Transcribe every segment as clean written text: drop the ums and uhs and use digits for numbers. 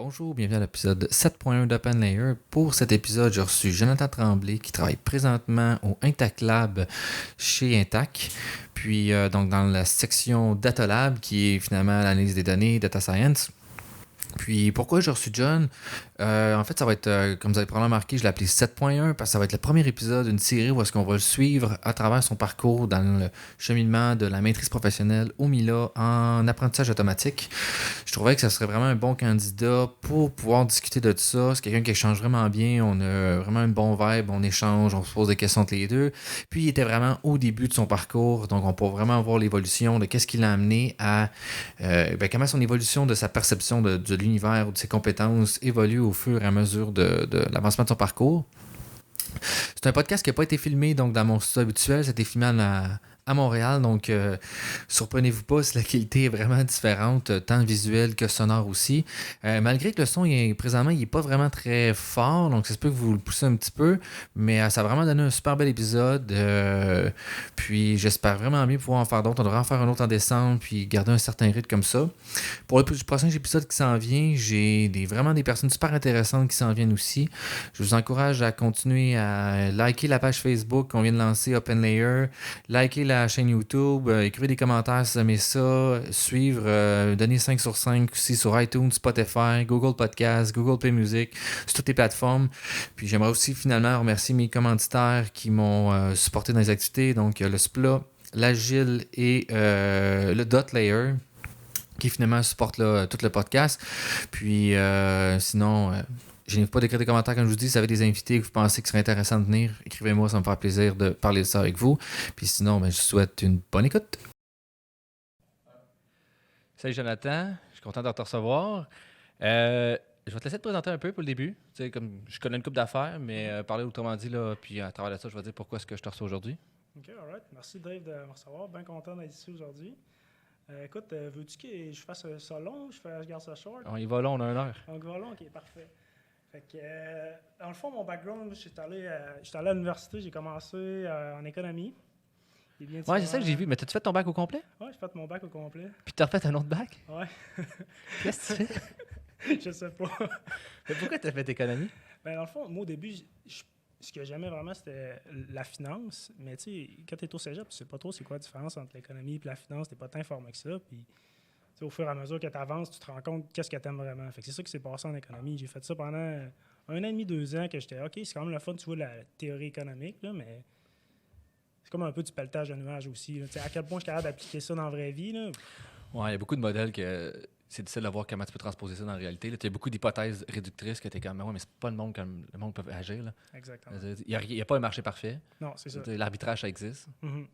Bonjour, bienvenue à l'épisode 7.1 d'OpenLayer. Pour cet épisode, j'ai reçu Jonathan Tremblay qui travaille présentement au Intac Lab chez Intac. Puis donc dans la section Data Lab qui est finalement l'analyse des données, Data Science. Puis pourquoi j'ai reçu John? En fait, ça va être, comme vous avez probablement remarqué, je l'ai appelé 7.1 parce que ça va être le premier épisode d'une série où est-ce qu'on va le suivre à travers son parcours dans le cheminement de la maîtrise professionnelle au MILA en apprentissage automatique. Je trouvais que ça serait vraiment un bon candidat pour pouvoir discuter de tout ça. C'est quelqu'un qui échange vraiment bien, on a vraiment un bon vibe, on échange, on se pose des questions entre les deux. Puis il était vraiment au début de son parcours, donc on peut vraiment voir l'évolution de qu'est-ce qui l'a amené à comment son évolution de sa perception de l'univers ou de ses compétences évolue au fur et à mesure de l'avancement de son parcours. C'est un podcast qui n'a pas été filmé donc dans mon studio habituel, c'était filmé à Montréal, donc surprenez-vous pas si la qualité est vraiment différente, tant visuelle que sonore aussi. Malgré que le son, présentement, il n'est pas vraiment très fort, donc ça se peut que vous le poussez un petit peu, mais ça a vraiment donné un super bel épisode. Puis j'espère vraiment bien pouvoir en faire d'autres. On devrait en faire un autre en décembre, puis garder un certain rythme comme ça. Pour le prochain épisode qui s'en vient, j'ai vraiment des personnes super intéressantes qui s'en viennent aussi. Je vous encourage à continuer à liker la page Facebook qu'on vient de lancer, OpenLayer, liker la chaîne YouTube, écrivez des commentaires si vous aimez ça, suivre, donner 5 sur 5 aussi sur iTunes, Spotify, Google Podcast, Google Play Music, sur toutes les plateformes. Puis j'aimerais aussi finalement remercier mes commanditaires qui m'ont supporté dans les activités, donc le SPLA, l'Agile et le DotLayer qui finalement supportent tout le podcast. Puis sinon... je n'ai pas d'écrire des commentaires, comme je vous dis. Si vous avez des invités que vous pensez que serait intéressant de venir, écrivez-moi, ça va me faire plaisir de parler de ça avec vous. Puis sinon, je vous souhaite une bonne écoute. Salut Jonathan, je suis content de te recevoir. Je vais te laisser te présenter un peu pour le début. Tu sais, comme je connais une couple d'affaires, mais parler autrement dit, là, puis à travers ça, je vais dire pourquoi est-ce que je te reçois aujourd'hui. OK, all right. Merci Dave de me recevoir. Bien content d'être ici aujourd'hui. Écoute, veux-tu que je fasse ça long ou je garde ça short? On y va long, on a 1 heure. Donc, va long, OK, parfait. Fait que, dans le fond, mon background, j'étais allé à l'université, j'ai commencé en économie. Ouais, c'est ça que j'ai vu. Mais t'as-tu fait ton bac au complet? Ouais, j'ai fait mon bac au complet. Puis t'as refait un autre bac? Ouais. Qu'est-ce que tu fais? Je sais pas. Mais pourquoi t'as fait économie? Ben, dans le fond, moi, au début, ce que j'aimais vraiment, c'était la finance. Mais tu sais, quand tu es au cégep, tu sais pas trop c'est quoi la différence entre l'économie et la finance. Tu n'es pas tant informé que ça. Puis, au fur et à mesure que tu avances, tu te rends compte qu'est-ce que tu aimes vraiment. Fait que c'est ça qui s'est passé en économie. J'ai fait ça pendant 1 an et demi, 2 ans, que j'étais OK, c'est quand même le fun, tu vois, la théorie économique, là, mais c'est comme un peu du pelletage de nuages aussi. À quel point je suis capable d'appliquer ça dans la vraie vie. Là. Ouais, il y a beaucoup de modèles que c'est difficile de voir comment tu peux transposer ça dans la réalité. Il y a beaucoup d'hypothèses réductrices que tu es comme, ouais, mais c'est pas le monde comme le monde peut agir. Là. Exactement. Il n'y a pas un marché parfait. Non, c'est ça. L'arbitrage, ça existe. Mm-hmm.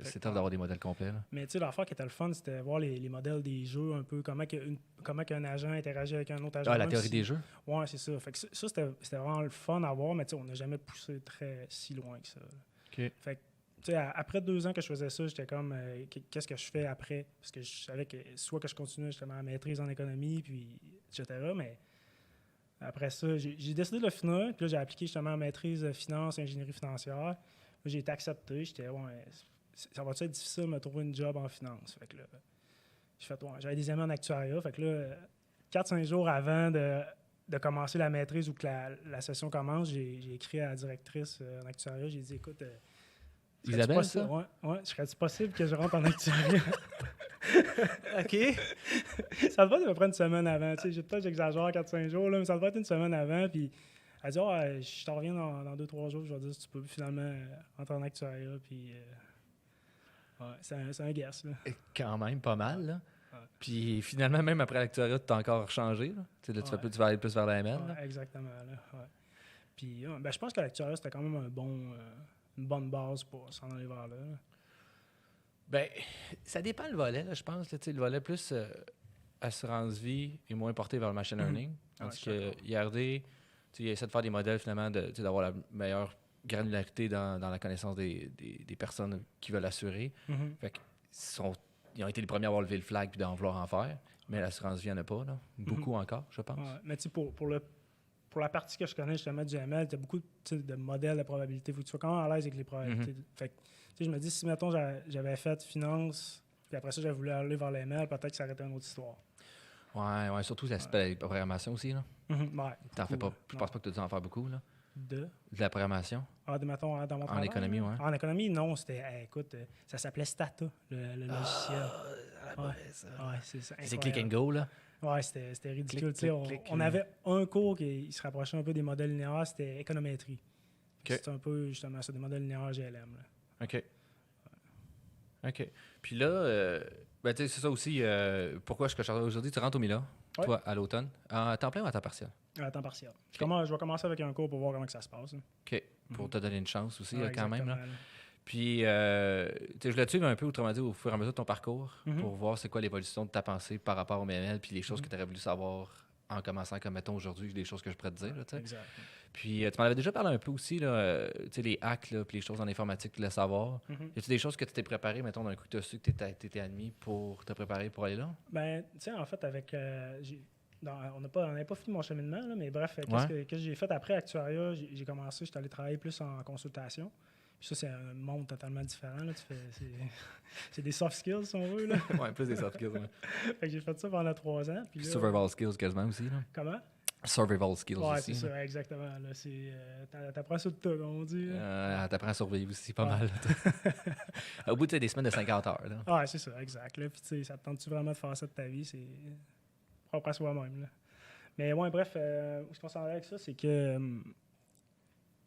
C'est tough d'avoir des modèles complets. Là. Mais tu sais, l'affaire qui était le fun, c'était voir les modèles des jeux, un peu comment qu'un agent interagit avec un autre agent. Ah, la théorie des jeux? Ouais, c'est ça. Fait que ça, c'était vraiment le fun à voir, mais tu sais, on n'a jamais poussé si loin que ça. OK. Fait que, tu sais, après 2 ans que je faisais ça, j'étais comme, qu'est-ce que je fais après? Parce que je savais que soit que je continuais justement à maîtrise en économie, puis etc. Mais après ça, j'ai décidé de le finir, puis là, j'ai appliqué justement à maîtrise finance, ingénierie financière. Là, j'ai été accepté. J'étais, ouais, ça va être difficile de me trouver une job en finance. Fait que là, j'avais des amis en actuariat. Fait que là, 4-5 jours avant de commencer la maîtrise ou que la session commence, j'ai écrit à la directrice en actuariat. J'ai dit, écoute, Isabelle, ça? Ouais, serait-il possible que je rentre en actuariat? OK. Ça devrait être à peu près une semaine avant. Peut-être j'exagère 4-5 jours, là, mais ça devrait être une semaine avant. Puis elle dit, je t'en reviens dans 2-3 jours. Je vais dire si tu peux finalement rentrer en actuariat. Puis ouais, c'est un guess. Là. Quand même, pas mal. Là. Ouais. Puis finalement, même après l'actuariat, tu as encore changé. Là. Là, tu vas aller plus vers la ML. Ouais, exactement. Là, ouais. Puis je pense que l'actuariat, c'était quand même une bonne base pour s'en aller vers là. Ben, ça dépend le volet, là, je pense. Là, le volet plus assurance-vie est moins porté vers le machine learning. Tandis que IRD, il essaie de faire des modèles, finalement, d'avoir la meilleure granularité dans la connaissance des personnes qui veulent assurer. Mm-hmm. Fait ils ont été les premiers à avoir levé le flag puis d'en vouloir en faire. Mais l'assurance-vie, il n'y en a pas. Là. Beaucoup encore, je pense. Ouais, mais tu sais, pour la partie que je connais justement du ML, tu as beaucoup de modèles de probabilité. Il faut que tu sois quand même à l'aise avec les probabilités. Fait que, je me dis, si, mettons, j'avais fait finance, puis après ça, j'avais voulu aller vers l'ML, peut-être que ça aurait été une autre histoire. Ouais, surtout l'aspect de la programmation aussi, là. Ouais, T'en fais pas, beaucoup, je pense pas que tu as dû en faire beaucoup, là. De la programmation? mettons, dans mon En travail. économie, Là. ouais. En économie, non, c'était, écoute, ça s'appelait Stata, le logiciel. Ouais, Ça. ouais, c'est ça. C'est click and Incroyable. go, là. Ouais, c'était ridicule. Clic, Tu sais, clic, clic, on avait un cours qui se rapprochait un peu des modèles linéaires, c'était économétrie. OK. C'était un peu, justement, ça, des modèles linéaires GLM. Là. OK. OK. Puis là, ben, tu sais, c'est ça aussi. Pourquoi je travaille aujourd'hui? Tu rentres au Mila, Ouais. toi, à l'automne. À temps plein ou à temps partiel? À temps partiel. Je OK. vais commencer avec un cours pour voir comment que ça se passe. Là. OK. Pour te donner une chance aussi, Ouais, quand même. Là. exactement, là. Puis, tu sais, je voulais te suivre un peu, autrement dit, au fur et à mesure de ton parcours, Mhm. pour voir c'est quoi l'évolution de ta pensée par rapport au ML, puis les choses que tu aurais voulu savoir en commençant, comme mettons aujourd'hui, des choses que je pourrais te dire. Là, tu sais. Exact. Puis, tu m'en avais déjà parlé un peu aussi, là, tu sais, les hacks, là, puis les choses en informatique que tu voulais savoir. Mhm. Y a-tu des choses que tu t'es préparé, mettons, d'un coup que tu as su que tu étais admis pour te préparer pour aller là? Ben, tu sais, en fait, avec. On n'avait pas fini mon cheminement, là, mais bref, Ouais. qu'est-ce que j'ai fait après Actuaria? J'ai commencé, j'étais allé travailler plus en consultation. Puis ça, c'est un monde totalement différent. Là. C'est des soft skills, si on veut. Là. Ouais, plus des soft skills. Ouais. Fait que j'ai fait ça pendant 3 ans. Puis Puis là, survival skills quasiment aussi. Là. comment? Survival skills Ouais, aussi. c'est là. ça, exactement. Là, t'apprends ça de tout, comme on dit. Là. T'apprends à survivre aussi pas Ouais. mal. Au bout de des semaines de 50 heures. Là. Ouais, c'est ça, exact. Là. Puis, tu sais, ça te tente-tu vraiment de faire ça de ta vie? C'est propre à soi-même. Là. Mais ouais, bref, où je pense avec ça, c'est que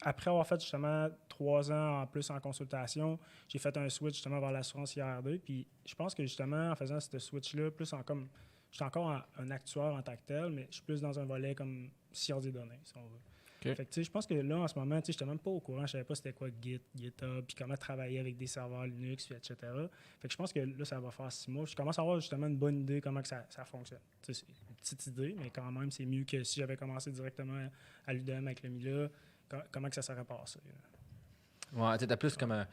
après avoir fait justement 3 ans en plus en consultation, j'ai fait un switch justement vers l'assurance IRD. Puis je pense que justement, en faisant ce switch-là, plus en comme. Je suis encore un actuaire en tant que tel, mais je suis plus dans un volet comme science des données, si on veut. Okay. Fait que, tu sais, je pense que là, en ce moment, tu sais, j'étais même pas au courant. Je savais pas c'était quoi Git, GitHub, puis comment travailler avec des serveurs Linux, puis etc. Fait que je pense que là, ça va faire 6 mois. Je commence à avoir justement une bonne idée comment que ça fonctionne. Tu sais, c'est une petite idée, mais quand même, c'est mieux que si j'avais commencé directement à l'UDM avec le Mila, comment que ça serait passé. Là. Ouais, tu sais, plus comme un.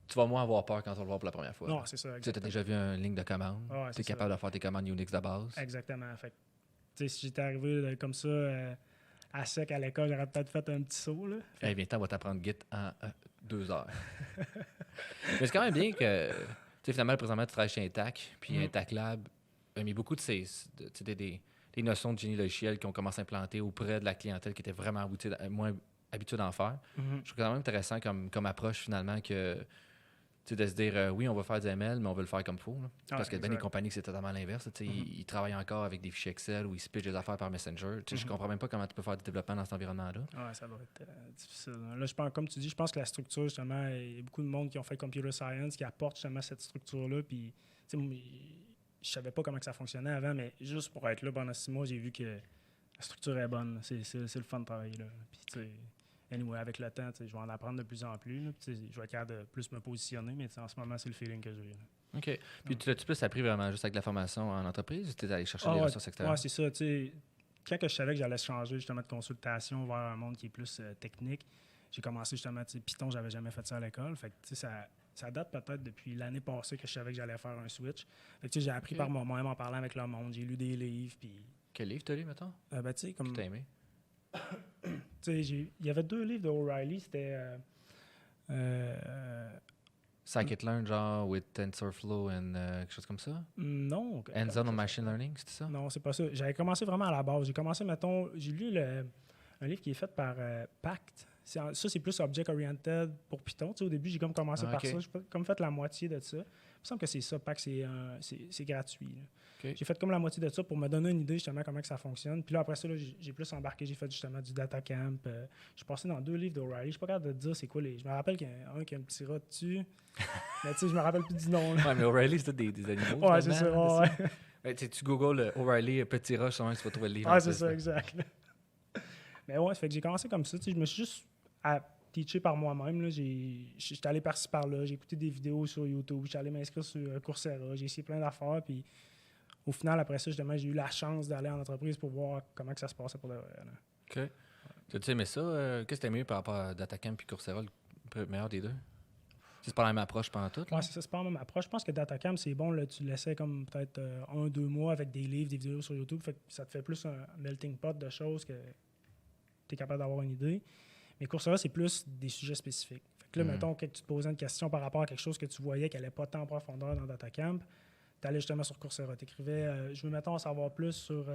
Tu vas moins avoir peur quand on va le voir pour la première fois. Non, c'est ça. Tu as déjà vu une ligne de commande. Ouais, tu es capable de faire tes commandes Unix de base. Exactement. Fait que, tu sais, si j'étais arrivé comme ça à sec à l'école, j'aurais peut-être fait un petit saut. Là. Eh bien, on va t'apprendre Git en 2 heures. Mais c'est quand même bien que, tu sais, finalement, présentement, tu travailles chez Intac, puis Intac Lab a mis beaucoup de des notions de génie logiciel qui ont commencé à implanter auprès de la clientèle qui était vraiment moins habituée d'en faire. Je trouve quand même intéressant comme approche, finalement, que de se dire, oui, on va faire du ML, mais on veut le faire comme il faut. Là. Parce que bien des compagnies, c'est totalement l'inverse. Ils travaillent encore avec des fichiers Excel ou ils se pitchent des affaires par Messenger. Je comprends même pas comment tu peux faire du développement dans cet environnement-là. Ouais, ça va être difficile. Là, je pense, comme tu dis, je pense que la structure, justement, il y a beaucoup de monde qui ont fait computer science qui apporte justement cette structure-là. Puis, tu sais, je savais pas comment que ça fonctionnait avant, mais juste pour être là pendant 6 mois, j'ai vu que la structure est bonne. C'est le fun de travailler là. Puis, tu sais, anyway, avec le temps, je vais en apprendre de plus en plus. Là, je vais être capable de plus me positionner, mais en ce moment, c'est le feeling que j'ai. Là. OK. Puis, tu l'as-tu plus appris vraiment juste avec la formation en entreprise ou tu es allé chercher des ressources extérieures? Oui, c'est ça. Quand je savais que j'allais changer justement de consultation vers un monde qui est plus technique, j'ai commencé justement, Python, j'avais jamais fait ça à l'école. Fait que, ça date peut-être depuis l'année passée que je savais que j'allais faire un switch. Fait que, j'ai appris par moi-même en parlant avec le monde. J'ai lu des livres. Puis... Quel livre t'as lu, mettons? Ben, tu sais, comme... Que t'as aimé? Il y avait 2 livres de O'Reilly. C'était... Scikit-learn, genre, with TensorFlow and quelque chose comme ça? Non. Hands-on on machine learning, c'était ça? Non, c'est pas ça. J'avais commencé vraiment à la base. J'ai lu un livre qui est fait par Pact. Ça, c'est plus object-oriented pour Python. Au début, j'ai comme commencé par ça. J'ai comme fait la moitié de ça. Il me semble que c'est ça, Pact, c'est gratuit. Okay. J'ai fait comme la moitié de ça pour me donner une idée justement comment que ça fonctionne. Puis là, après ça, là, j'ai plus embarqué. J'ai fait justement du data camp. Je suis passé dans 2 livres d'O'Reilly. Je suis pas capable de te dire c'est quoi les... Je me rappelle qu'il y en a un qui a un petit rat dessus. Mais tu sais, je me rappelle plus du nom. Là. Ouais, mais O'Reilly, c'est des animaux. Ouais, c'est ça. Ouais. Tu googles O'Reilly petit rat, sûrement que tu vas trouver le livre. Ouais, c'est ça, exact. Mais ouais, ça fait que j'ai commencé comme ça. Je me suis juste teaché par moi-même. J'étais allé par-ci par-là. J'ai écouté des vidéos sur YouTube. J'étais allé m'inscrire sur Coursera. J'ai essayé plein d'affaires. Puis au final, après ça, justement, j'ai eu la chance d'aller en entreprise pour voir comment que ça se passait pour de vrai. Là. OK. Tu aimé ça? Qu'est-ce que t'as mieux par rapport à Datacamp et Coursera, le meilleur des deux? C'est pas la même approche pendant tout? Oui, c'est ça, c'est pas la même approche. Je pense que Datacamp, c'est bon. Là, tu l'essaies comme peut-être 1-2 mois avec des livres, des vidéos sur YouTube. Fait que ça te fait plus un melting pot de choses que tu es capable d'avoir une idée. Mais Coursera, c'est plus des sujets spécifiques. Fait que là, mettons que tu te posais une question par rapport à quelque chose que tu voyais qui n'allait pas tant en profondeur dans Datacamp, Tu allais justement sur Coursera. Tu écrivais je veux, mettons, en savoir plus sur.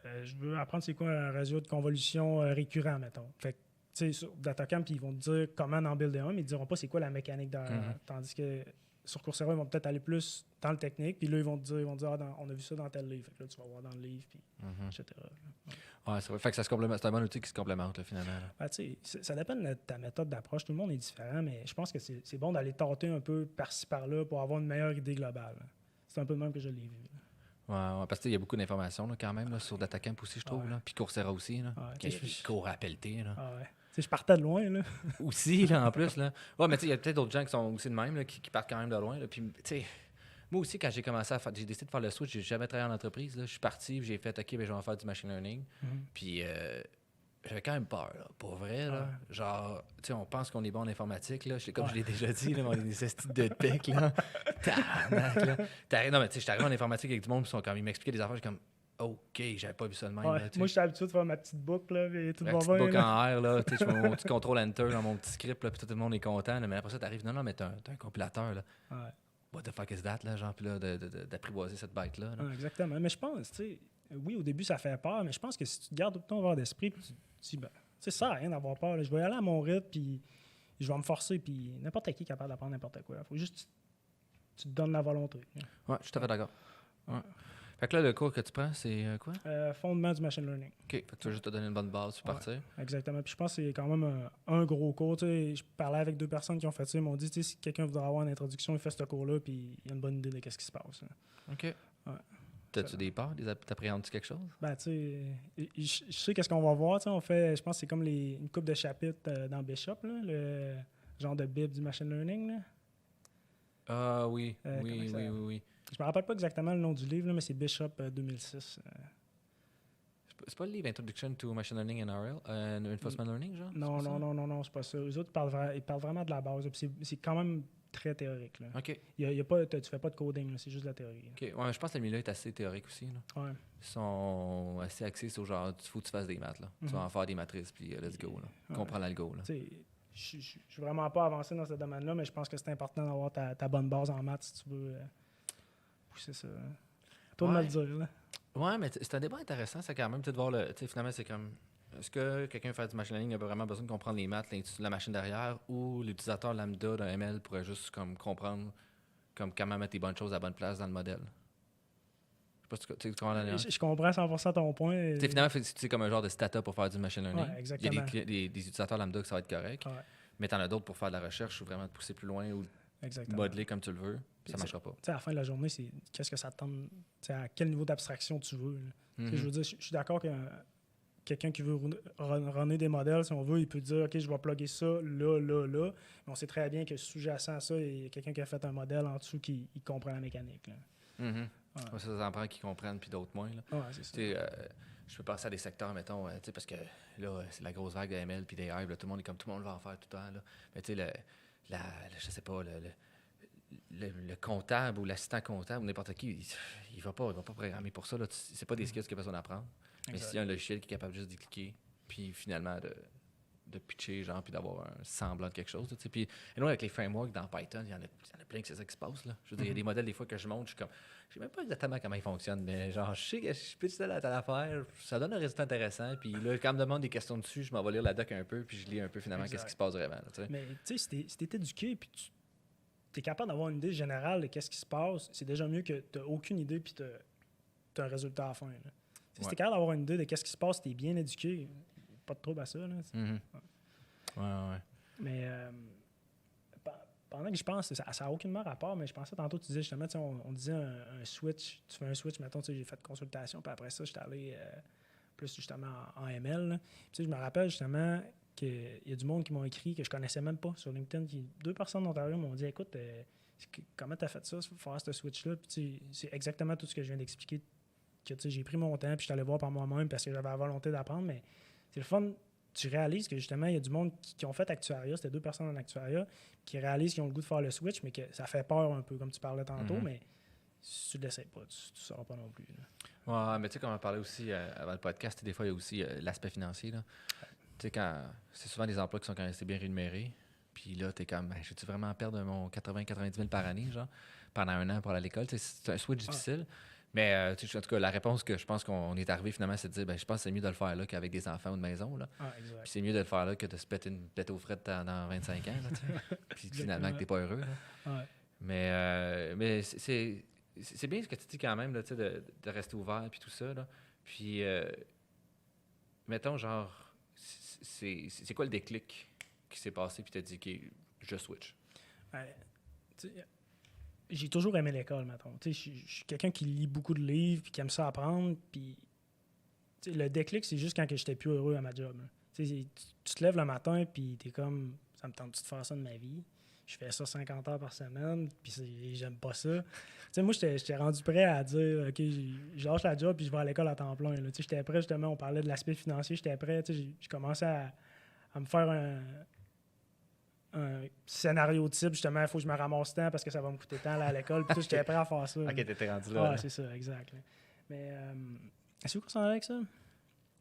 Je veux apprendre c'est quoi un réseau de convolution récurrent, mettons. Fait que, tu sais, sur DataCamp, ils vont te dire comment en builder un, mais ils ne diront pas c'est quoi la mécanique derrière. Tandis que sur Coursera, ils vont peut-être aller plus dans le technique, puis là, ils vont te dire on a vu ça dans tel livre. Fait que là, tu vas voir dans le livre, puis etc. Ouais, c'est vrai. Fait que ça se complémente. C'est un bon outil qui se complémente, là, finalement. Ben, tu sais, ça dépend de ta méthode d'approche. Tout le monde est différent, mais je pense que c'est bon d'aller tâter un peu par-ci, par-là pour avoir une meilleure idée globale. C'est un peu de même que je l'ai vu. Ouais, parce qu'il y a beaucoup d'informations là, quand même là, sur DataCamp aussi, je trouve. Là. Puis Coursera aussi. Là. Je cours à pelleter. Là. Je partais de loin. Là. Aussi, là, en plus. Là. Ouais, mais il y a peut-être d'autres gens qui sont aussi de même, là, qui partent quand même de loin. Là. Puis, moi aussi, quand j'ai commencé j'ai décidé de faire le switch, j'ai jamais travaillé en entreprise. Là. Je suis parti, j'ai fait, OK, ben, je vais en faire du machine learning. Puis, j'avais quand même peur, là, pour vrai. Là. Genre, tu sais, on pense qu'on est bon en informatique. Là. Comme je l'ai déjà dit, là, on est des estis de pique. Là. Non, mais tu sais, je suis arrivé en informatique avec du monde, ils m'expliquaient des affaires, j'ai comme, OK, j'avais pas vu ça de même. Là, moi, j'étais habitué de faire ma petite boucle. Là, et tout ma petite boucle en R, là, je fais mon petit contrôle-enter dans mon petit script, là, puis tout le monde est content. Là, mais après ça, t'arrives, non, mais t'as un compilateur. Là. What the fuck is that, là, genre, puis là, d'apprivoiser cette bête-là. Là. Exactement. Mais je pense, tu sais, oui, au début, ça fait peur, mais je pense que si tu te gardes tout ton verre d'esprit, puis tu dis, ben, tu sais, ça sert à rien d'avoir peur. Là. Je vais y aller à mon rythme, puis je vais me forcer, puis n'importe qui est capable d'apprendre n'importe quoi. Il faut juste que tu te donnes la volonté. Ouais, je suis tout à fait d'accord. Ouais. Fait que là, le cours que tu prends, c'est quoi? Fondement du machine learning. OK. Fait que tu vas juste te donner une bonne base pour partir. Exactement. Puis je pense que c'est quand même un gros cours. T'sais. Je parlais avec 2 personnes qui ont fait ça. Ils m'ont dit, si quelqu'un voudrait avoir une introduction, il fait ce cours-là, puis il a une bonne idée de ce qui se passe. Là. OK. Ouais. T'as-tu des peurs? T'appréhendes-tu quelque chose? Ben, tu sais, je sais qu'est-ce qu'on va voir. On fait, je pense que c'est comme une couple de chapitres dans Bishop, là, le genre de Bible du machine learning. Là. Ah oui. Oui. Je me rappelle pas exactement le nom du livre, là, mais c'est Bishop 2006. C'est pas le livre Introduction to Machine Learning and RL, Reinforcement Learning, genre? Non, c'est pas ça. Eux autres, ils parlent vraiment de la base. C'est quand même très théorique. Là. OK. Tu fais pas de coding, là, c'est juste de la théorie. OK. Ouais, je pense que le milieu est assez théorique aussi. Là. Ouais. Ils sont assez axés sur genre, il faut que tu fasses des maths. Là. Tu vas en faire des matrices, puis let's go. Là. Comprends l'algo. Là. Je suis vraiment pas avancé dans ce domaine-là, mais je pense que c'est important d'avoir ta bonne base en maths si tu veux pousser ça. Toi de me le dire. Là. Ouais, mais c'est un débat intéressant, c'est quand même de voir le. Finalement, c'est comme. Est-ce que quelqu'un fait du machine learning a vraiment besoin de comprendre les maths, la machine derrière, ou l'utilisateur lambda d'un ML pourrait juste comme comprendre comme comment mettre les bonnes choses à la bonne place dans le modèle? Je sais pas si tu comprends la nuance. Je comprends 100% ton point. Finalement, c'est comme un genre de stata pour faire du machine learning. Ouais, exactement. Il y a des utilisateurs lambda que ça va être correct, mais t'en as d'autres pour faire de la recherche ou vraiment te pousser plus loin ou modeler comme tu le veux. Ça ne marchera pas. À la fin de la journée, c'est qu'est-ce que ça te tente, à quel niveau d'abstraction tu veux. Je veux dire, je suis d'accord que quelqu'un qui veut runner des modèles, si on veut, il peut dire OK, je vais plugger ça là. Mais on sait très bien que sous-jacent à ça, il y a quelqu'un qui a fait un modèle en dessous qui comprend la mécanique. Là. Ça en prend qui comprennent, puis d'autres moins. Là. C'est ça. Je peux penser à des secteurs, mettons, parce que là, c'est la grosse vague de ML puis des hype, tout le monde va en faire tout le temps. Là. Mais tu sais, je sais pas, le comptable ou l'assistant comptable ou n'importe qui, il va pas programmer pour ça. Là. C'est pas des skills qu'il a besoin d'apprendre. Mais s'il y a un logiciel qui est capable juste d'y cliquer, puis finalement de pitcher, genre, puis d'avoir un semblant de quelque chose. Puis, et nous, avec les frameworks dans Python, il y en a plein que c'est ça qui se passe. Là. Je veux dire, il y a des modèles, des fois, que je monte, je suis comme, je sais même pas exactement comment ils fonctionnent, mais genre, je sais que je pitch ça à l'affaire, ça donne un résultat intéressant, puis là, quand on me demande des questions dessus, je m'en vais lire la doc un peu, puis je lis un peu finalement qu'est-ce qui se passe vraiment. Là, mais tu sais, si t'es éduqué, puis tu es capable d'avoir une idée générale de qu'est-ce qui se passe, c'est déjà mieux que tu n'as aucune idée, puis tu as un résultat à la fin. Là. Si tu es capable d'avoir une idée de qu'est-ce qui se passe, tu es bien éduqué, pas de trouble à ça. Là, ouais. Mais pendant que je pense, ça n'a aucunement rapport, mais je pensais tantôt, tu disais justement, on disait un switch, tu fais un switch, mettons, j'ai fait consultation, puis après ça, j'étais allé plus justement en ML. Puis je me rappelle justement qu'il y a du monde qui m'ont écrit que je connaissais même pas sur LinkedIn. 2 personnes d'Ontario m'ont dit écoute, comment tu as fait ça, faire ce switch-là? Puis c'est exactement tout ce que je viens d'expliquer. Que j'ai pris mon temps, puis je suis allé voir par moi-même parce que j'avais la volonté d'apprendre, mais c'est le fun. Tu réalises que justement, il y a du monde qui ont fait actuariat, c'était 2 personnes en actuariat, qui réalisent qu'ils ont le goût de faire le switch, mais que ça fait peur un peu, comme tu parlais tantôt, mais si tu ne l'essayes pas, tu ne sauras pas non plus. Là. Ouais, mais tu sais, comme on parlait aussi avant le podcast, des fois, il y a aussi l'aspect financier. Là. Tu sais, quand c'est souvent des emplois qui sont quand même assez bien rémunérés, puis là, tu es comme, j'ai-tu vraiment perdre mon 80-90 000 par année, genre? pendant 1 an pour aller à l'école. C'est un switch difficile. Mais en tout cas, la réponse que je pense qu'on est arrivé finalement, c'est de dire je pense que c'est mieux de le faire là qu'avec des enfants ou une maison. Là. Puis c'est mieux de le faire là que de se péter une tête aux frettes dans 25 ans. Là, puis finalement que t'es pas heureux. Là. Mais c'est bien ce que tu dis quand même là, de rester ouvert puis tout ça. Là. Puis mettons genre c'est quoi le déclic qui s'est passé puis t'as dit que je switch? J'ai toujours aimé l'école, mettons. Je suis quelqu'un qui lit beaucoup de livres puis qui aime ça apprendre. Puis le déclic, c'est juste quand j'étais plus heureux à ma job. Tu te lèves le matin puis t'es comme, ça me tente de faire ça de ma vie. Je fais ça 50 heures par semaine puis j'aime pas ça. Moi, j'étais rendu prêt à dire, OK, je lâche la job puis je vais à l'école à temps plein. J'étais prêt, justement, on parlait de l'aspect financier, j'étais prêt. Je commençais à me faire un scénario type, justement, il faut que je me ramasse tant parce que ça va me coûter tant là, à l'école. Puis j'étais prêt à faire ça. OK, t'étais rendu là. C'est ça, exact. Là. Mais est-ce que vous s'en allez avec ça?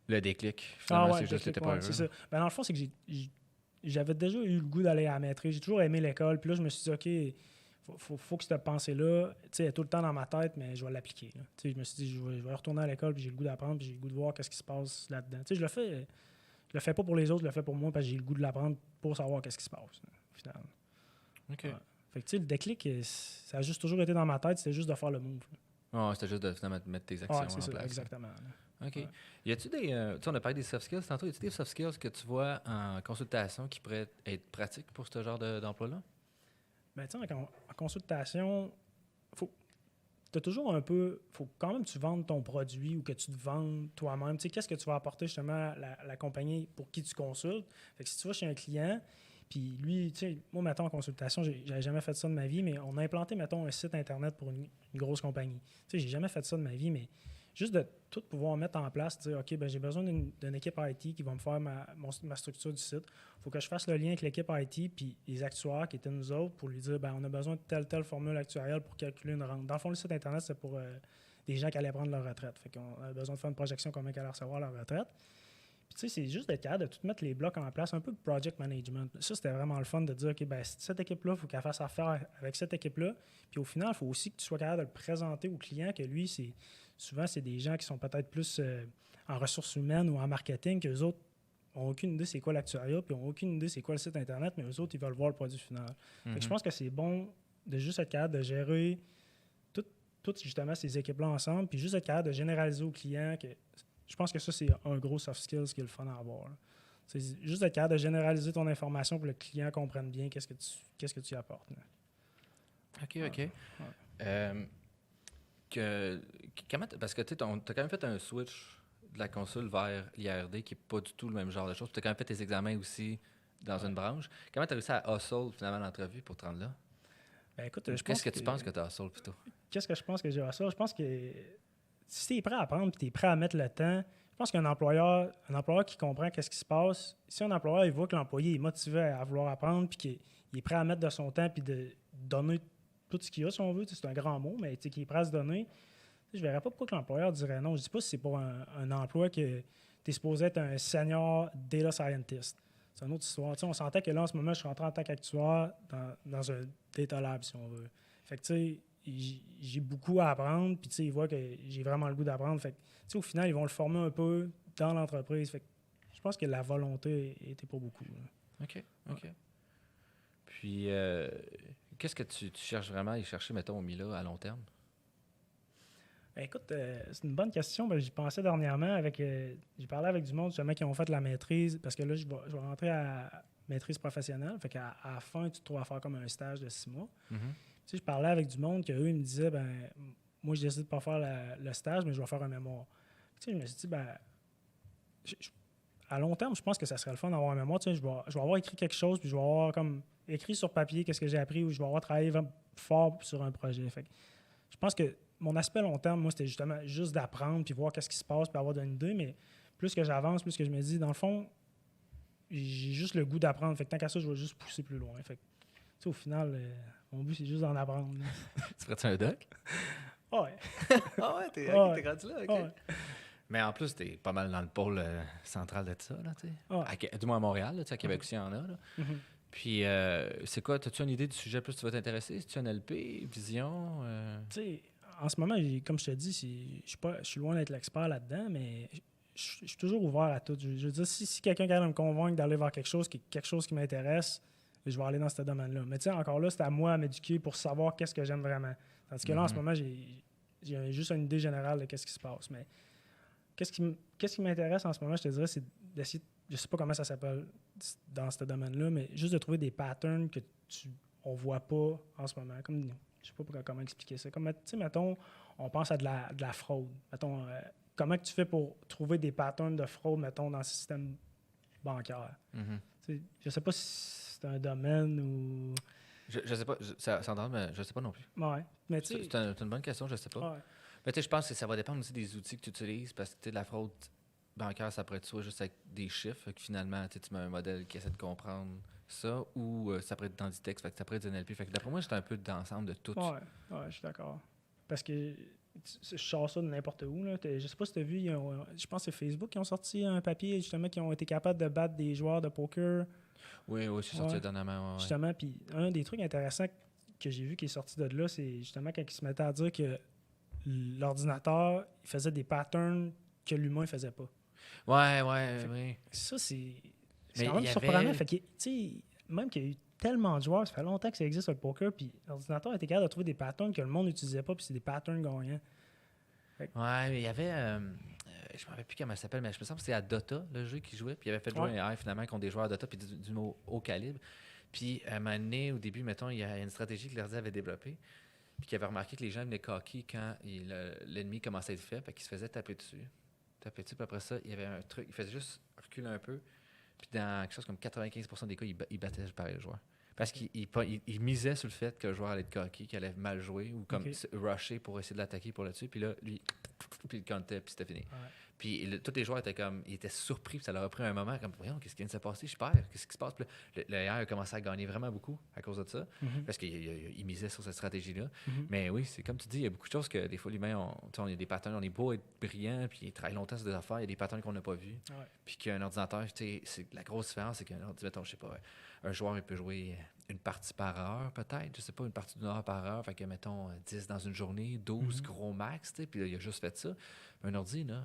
Le déclic, finalement, c'est juste que t'étais pas heureux. C'est ça. Ben, dans le fond, c'est que j'avais déjà eu le goût d'aller à la maîtrise. J'ai toujours aimé l'école. Puis là, je me suis dit, OK, faut que cette pensée-là, elle est tout le temps dans ma tête, mais je vais l'appliquer. Je me suis dit, je vais retourner à l'école, puis j'ai le goût d'apprendre, puis j'ai le goût de voir qu'est-ce qui se passe là-dedans. Je le fais pas pour les autres, je le fais pour moi parce que j'ai le goût de l'apprendre pour savoir qu'est-ce qui se passe, finalement. OK. Ouais. Fait que le déclic, ça a juste toujours été dans ma tête, c'était juste de faire le move. C'était juste de finalement mettre tes actions en ça, place. Exactement. Là. OK. Y a-tu des... on a parlé des soft skills tantôt. Y a-tu des soft skills que tu vois en consultation qui pourraient être pratiques pour ce genre d'emploi-là? Ben, tu sais, en consultation, t'as toujours un peu... faut quand même que tu vendes ton produit ou que tu te vendes toi-même. Tu sais, qu'est-ce que tu vas apporter justement à la compagnie pour qui tu consultes? Fait que si tu vas chez un client, puis lui, tu sais, moi, mettons, en consultation, j'avais jamais fait ça de ma vie, mais on a implanté, mettons, un site Internet pour une grosse compagnie. Tu sais, j'ai jamais fait ça de ma vie, mais juste de tout pouvoir mettre en place, dire, OK, ben j'ai besoin d'une équipe IT qui va me faire ma structure du site. Il faut que je fasse le lien avec l'équipe IT puis les actuaires qui étaient nous autres pour lui dire, ben on a besoin de telle formule actuarielle pour calculer une rente. Dans le fond, le site Internet, c'est pour des gens qui allaient prendre leur retraite. Fait qu'on a besoin de faire une projection combien ils allaient recevoir leur retraite. Puis tu sais, c'est juste d'être capable de tout mettre les blocs en place, un peu de project management. Ça, c'était vraiment le fun de dire, OK, ben cette équipe-là, il faut qu'elle fasse affaire avec cette équipe-là. Puis au final, il faut aussi que tu sois capable de le présenter au client, que lui, souvent, c'est des gens qui sont peut-être plus en ressources humaines ou en marketing, qu'eux autres n'ont aucune idée c'est quoi l'actuariat, puis n'ont aucune idée c'est quoi le site Internet, mais eux autres, ils veulent voir le produit final. Fait que je pense que c'est bon de juste être capable de gérer toutes justement ces équipes-là ensemble, puis juste être capable de généraliser au client que je pense que ça, c'est un gros soft skill qui est le fun à avoir. Là. C'est juste être capable de généraliser ton information pour que le client comprenne bien qu'est-ce que tu apportes. Là. OK. Parce que tu as quand même fait un switch de la console vers l'IRD qui n'est pas du tout le même genre de choses. Tu as quand même fait tes examens aussi dans une branche. Comment tu as réussi à hustle finalement l'entrevue pour te rendre là? Ben, écoute, qu'est-ce que tu penses que tu as hustle plutôt? Qu'est-ce que je pense que j'ai hustle? Je pense que si tu es prêt à apprendre et tu es prêt à mettre le temps, je pense qu'un employeur qui comprend qu'est-ce qui se passe, si un employeur il voit que l'employé est motivé à vouloir apprendre puis qu'il est prêt à mettre de son temps puis de donner tout ce qu'il a, si on veut, c'est un grand mot, mais qu'il est prêt à se donner, je ne verrais pas pourquoi que l'employeur dirait non. Je ne dis pas si c'est pour un emploi que tu es supposé être un senior data scientist. C'est une autre histoire. On sentait que là, en ce moment, je suis rentré en tant qu'actuaire dans un data lab, si on veut. Fait que, tu sais, j'ai beaucoup à apprendre, puis il voit que j'ai vraiment le goût d'apprendre. Fait que, au final, ils vont le former un peu dans l'entreprise. Fait que je pense que la volonté était pas beaucoup. Là. OK. Puis, qu'est-ce que tu cherches vraiment à y chercher, mettons, au Mila à long terme? Ben, écoute, c'est une bonne question. Ben, j'y pensais dernièrement. J'ai parlé avec du monde justement qui ont fait la maîtrise, parce que là, je vais rentrer à maîtrise professionnelle. Fait qu'à la fin, tu te trouves à faire comme un stage de 6 mois. Je parlais avec du monde qu'eux, ils me disaient, ben moi, je décide de pas faire le stage, mais je vais faire un mémoire. Je me suis dit, ben à long terme, je pense que ça serait le fun d'avoir un mémoire. Je vais avoir écrit quelque chose, puis je vais avoir comme écrit sur papier qu'est-ce que j'ai appris, ou je vais avoir travaillé fort sur un projet. Fait que je pense que mon aspect long terme, moi, c'était justement juste d'apprendre, puis voir qu'est-ce qui se passe, puis avoir une idée, mais plus que j'avance, plus que je me dis, dans le fond, j'ai juste le goût d'apprendre. Fait que tant qu'à ça, je vais juste pousser plus loin. Fait que, au final, mon but, c'est juste d'en apprendre. Tu ferais-tu un doc? Ouais. Ah ouais, t'es rendu là, OK. Ouais. Mais en plus, t'es pas mal dans le pôle central de ça, là, tu sais. Du moins à Montréal, là, à Québec aussi, il y en a, là. Puis, c'est quoi? As-tu une idée du sujet plus tu vas t'intéresser? C'est-tu un LP, vision? Tu sais, en ce moment, comme je te dis, je suis loin d'être l'expert là-dedans, mais je suis toujours ouvert à tout. Je veux dire, si quelqu'un qui de me convaincre d'aller vers quelque chose qui m'intéresse, je vais aller dans ce domaine-là. Mais tu sais, encore là, c'est à moi à m'éduquer pour savoir qu'est-ce que j'aime vraiment. Tandis que là, en ce moment, j'ai juste une idée générale de qu'est-ce qui se passe. Mais qu'est-ce qui m'intéresse en ce moment, je te dirais, c'est d'essayer, je sais pas comment ça s'appelle dans ce domaine-là, mais juste de trouver des patterns que on voit pas en ce moment. Comme, je sais pas comment expliquer ça. Comme, tu sais, mettons, on pense à de la fraude. Mettons, comment que tu fais pour trouver des patterns de fraude, mettons, dans le système bancaire? Je sais pas si c'est un domaine ou... Je sais pas, ça s'entend, mais je sais pas non plus. Ouais, mais tu sais... C'est une bonne question, je sais pas. Ouais. Mais tu sais, je pense que ça va dépendre aussi des outils que tu utilises, parce que tu sais, la fraude bancaire, ça pourrait être soit juste avec des chiffres, fait que finalement, tu mets un modèle qui essaie de comprendre ça, ou ça pourrait être dans du texte, fait que ça pourrait être du NLP. Fait que d'après moi, c'est un peu d'ensemble de tout. Ouais, je suis d'accord. Parce que je sors ça de n'importe où. Là. Je sais pas si tu as vu, je pense que c'est Facebook qui ont sorti un papier justement qui ont été capables de battre des joueurs de poker. Oui, c'est sorti dernièrement. Justement, puis un des trucs intéressants que j'ai vu qui est sorti de là, c'est justement quand ils se mettaient à dire que l'ordinateur il faisait des patterns que l'humain ne faisait pas. Oui. Ça, c'est quand même surprenant. Fait que, tu sais, même qu'il y a eu tellement de joueurs, ça fait longtemps que ça existe le poker, puis l'ordinateur était capable de trouver des patterns que le monde n'utilisait pas, puis c'est des patterns gagnants. Ouais, mais il y avait... je ne me rappelle plus comment ça s'appelle, mais je me sens que c'était à Dota, le jeu qui jouait, puis il avait fait jouer un AI finalement contre des joueurs à Dota, puis du haut calibre. Puis à un moment donné, au début, mettons, il y a une stratégie que l'ordi avait développée, puis qu'il avait remarqué que les gens venaient coquer quand l'ennemi commençait à être fait, puis qu'il se faisait taper dessus. Puis après ça, il y avait un truc, il faisait juste reculer un peu, puis dans quelque chose comme 95% des cas, il battait par les joueurs. Parce qu'il misait sur le fait que le joueur allait être coquille, qu'il allait mal jouer ou comme rusher pour essayer de l'attaquer pour le tuer. Puis là, lui, puis il comptait, puis c'était fini. Ouais. Puis tous les joueurs étaient comme, ils étaient surpris, puis ça leur a pris un moment, comme, voyons, qu'est-ce qui vient de se passer? Je perds, qu'est-ce qui se passe? Puis là, le AI a commencé à gagner vraiment beaucoup à cause de ça, parce qu'il misait sur cette stratégie-là. Mais oui, c'est comme tu dis, il y a beaucoup de choses que des fois, l'humain, on a des patterns, on est beau être brillant, puis il travaille longtemps sur des affaires, il y a des patterns qu'on n'a pas vus. Ouais. Puis qu'un ordinateur, tu sais, la grosse différence, c'est qu'un ordinateur, je sais pas, un joueur, il peut jouer une partie par heure, peut-être. Je sais pas, une partie d'une heure par heure. Fait que, mettons, 10 dans une journée, 12 gros max, tu sais. Puis là, il a juste fait ça. Un ordi, là,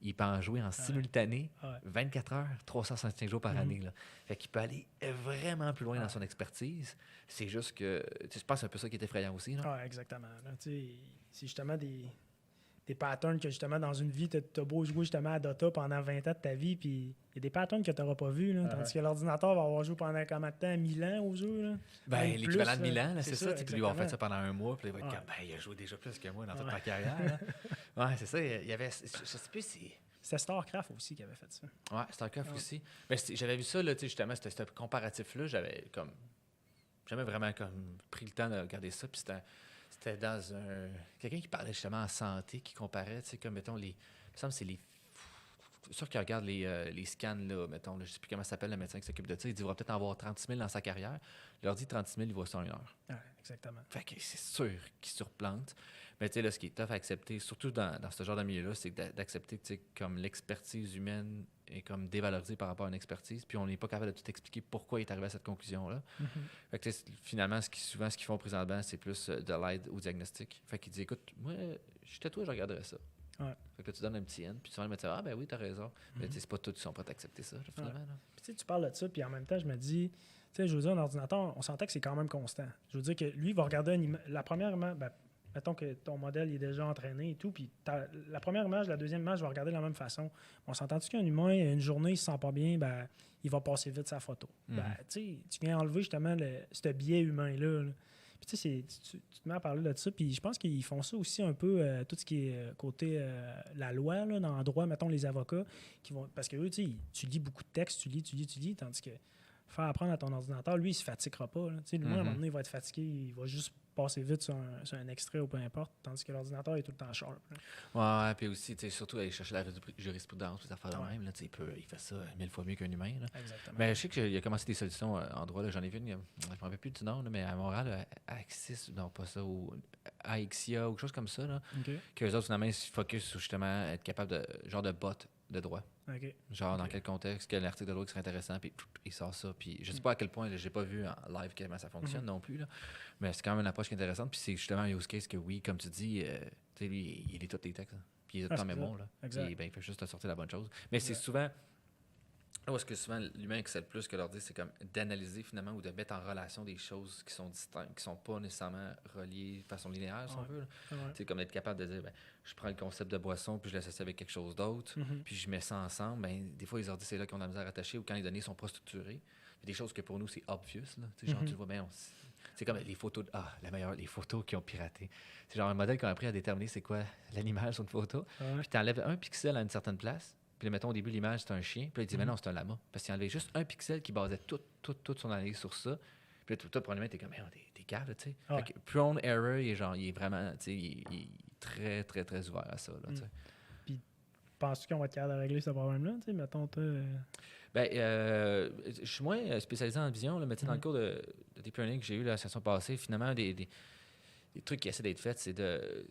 il peut en jouer en simultané 24 heures, 365 jours par année, là. Fait qu'il peut aller vraiment plus loin dans son expertise. C'est juste que, tu sais, je pense que c'est un peu ça qui est effrayant aussi, là. Ah, exactement. C'est justement des patterns que, justement, dans une vie, tu as beau jouer justement à Dota pendant 20 ans de ta vie, puis il y a des patterns que tu n'auras pas vus, là, tandis que l'ordinateur va avoir joué pendant combien de temps? 1000 ans au jeu, là? Ben, l'équivalent de 1000 ans, c'est ça. Puis lui, il va faire ça pendant un mois, puis il va être comme, ben, il a joué déjà plus que moi dans toute ma carrière. Ouais, c'est ça. Il y avait, je sais plus si... C'était StarCraft aussi qui avait fait ça. Ouais, StarCraft aussi. Ben, j'avais vu ça, là, justement, ce comparatif-là, j'avais comme... Jamais vraiment comme pris le temps de regarder ça, puis c'était dans un... Quelqu'un qui parlait justement en santé, qui comparait, tu sais, comme, mettons, il me semble que c'est les... C'est sûr qu'il regarde les scans, là, mettons, là, je ne sais plus comment s'appelle le médecin qui s'occupe de ça. Il dit qu'il va peut-être en avoir 36 000 dans sa carrière. Il leur dit 36 000, il voit ça en 1 heure. Ouais, exactement. Fait que c'est sûr qu'il surplante. Mais tu sais, là, ce qui est tough à accepter, surtout dans ce genre de milieu-là, c'est d'accepter, tu sais, comme l'expertise humaine est comme dévalorisée par rapport à une expertise, puis on n'est pas capable de tout expliquer pourquoi il est arrivé à cette conclusion-là. Fait que finalement, ce qu'ils font présentement, c'est plus de l'aide au diagnostic. Fait qu'il dit, écoute, moi, j'étais toi, je regarderais ça. Ouais. Fait que là, tu donnes un petit N, puis tu vas le mettre, ah ben oui, t'as raison. Mais c'est pas tous qui sont prêts à accepter ça, là, finalement. Là. Puis tu parles de ça, puis en même temps, je me dis, tu sais, je veux dire, un ordinateur, on sentait que c'est quand même constant. Je veux dire que lui, il va regarder la première image, mettons que ton modèle il est déjà entraîné et tout, puis la première image, la deuxième image, je vais regarder de la même façon. On s'entend-tu qu'un humain, une journée, il se sent pas bien, ben, il va passer vite sa photo. Ben, tu sais, tu viens enlever justement ce biais humain-là. Là. Puis tu sais, tu te mets à parler de ça, puis je pense qu'ils font ça aussi un peu, tout ce qui est côté la loi, là, dans le droit, mettons les avocats, qui vont parce que eux, tu lis beaucoup de textes, tu lis, tandis que faire apprendre à ton ordinateur, lui, il se fatiguera pas. Lui, à un moment donné, il va être fatigué, il va juste passer vite sur un extrait ou peu importe, tandis que l'ordinateur est tout le temps sharp. Là. Ouais, puis aussi, surtout aller chercher la jurisprudence, les affaires de même, là, il fait ça 1000 fois mieux qu'un humain. Là. Exactement. Mais je sais qu'il a commencé des solutions en droit, là, j'en ai vu une, je ne me rappelle plus du nom, là, mais à Montréal, Axis, non pas ça, ou AXIA, ou quelque chose comme ça, qu'eux autres, finalement, ils se focus sur justement être capable de, genre de bot, de droit. OK. Genre, dans Ok. quel contexte, quel article de droit qui serait intéressant, puis il sort ça. Puis je sais pas à quel point, là, j'ai pas vu en live comment ça fonctionne non plus, là, mais c'est quand même une approche qui est intéressante. Puis c'est justement un use case que oui, comme tu dis, tu sais, lui, il lit tous les textes, là. Puis il est tout en C'est mémoire, là. exact. Puis ben, il fait juste te sortir la bonne chose. Mais c'est Exact. souvent. Là où est-ce que souvent l'humain excelle plus que l'ordi, c'est comme d'analyser finalement ou de mettre en relation des choses qui sont distinctes, qui sont pas nécessairement reliées de façon linéaire, si on Ouais. veut. Ouais. C'est comme être capable de dire, ben, je prends le concept de boisson puis je l'associe avec quelque chose d'autre, puis je mets ça ensemble. Ben, des fois, les ordis, c'est là qu'on a la misère à attacher ou quand les données sont pas structurées. Il y a des choses que pour nous, c'est obvious. Là. Tu sais, genre, tu le vois bien, c'est comme les photos, les photos qui ont piraté. C'est genre un modèle qu'on a appris à déterminer c'est quoi l'animal sur une photo. Ouais. Puis tu enlèves un pixel à une certaine place. Puis, mettons, au début, l'image, c'est un chien. Puis là, il dit, mais non, c'est un lama. Parce qu'il enlevait juste un pixel qui basait toute son analyse sur ça. Puis là, toi, probablement, t'es comme, mais t'es cave, tu sais. Ouais. Fait que prone error, il est vraiment, tu sais, il est très, très, très ouvert à ça, là, tu sais. Penses-tu qu'on va être capable de régler ce problème-là? Tu sais, mettons, toi. Ben, je suis moins spécialisé en vision, là, mais tu sais, dans le cours de deep learning que j'ai eu la session passée, finalement, des trucs qui essaient d'être faits, c'est de.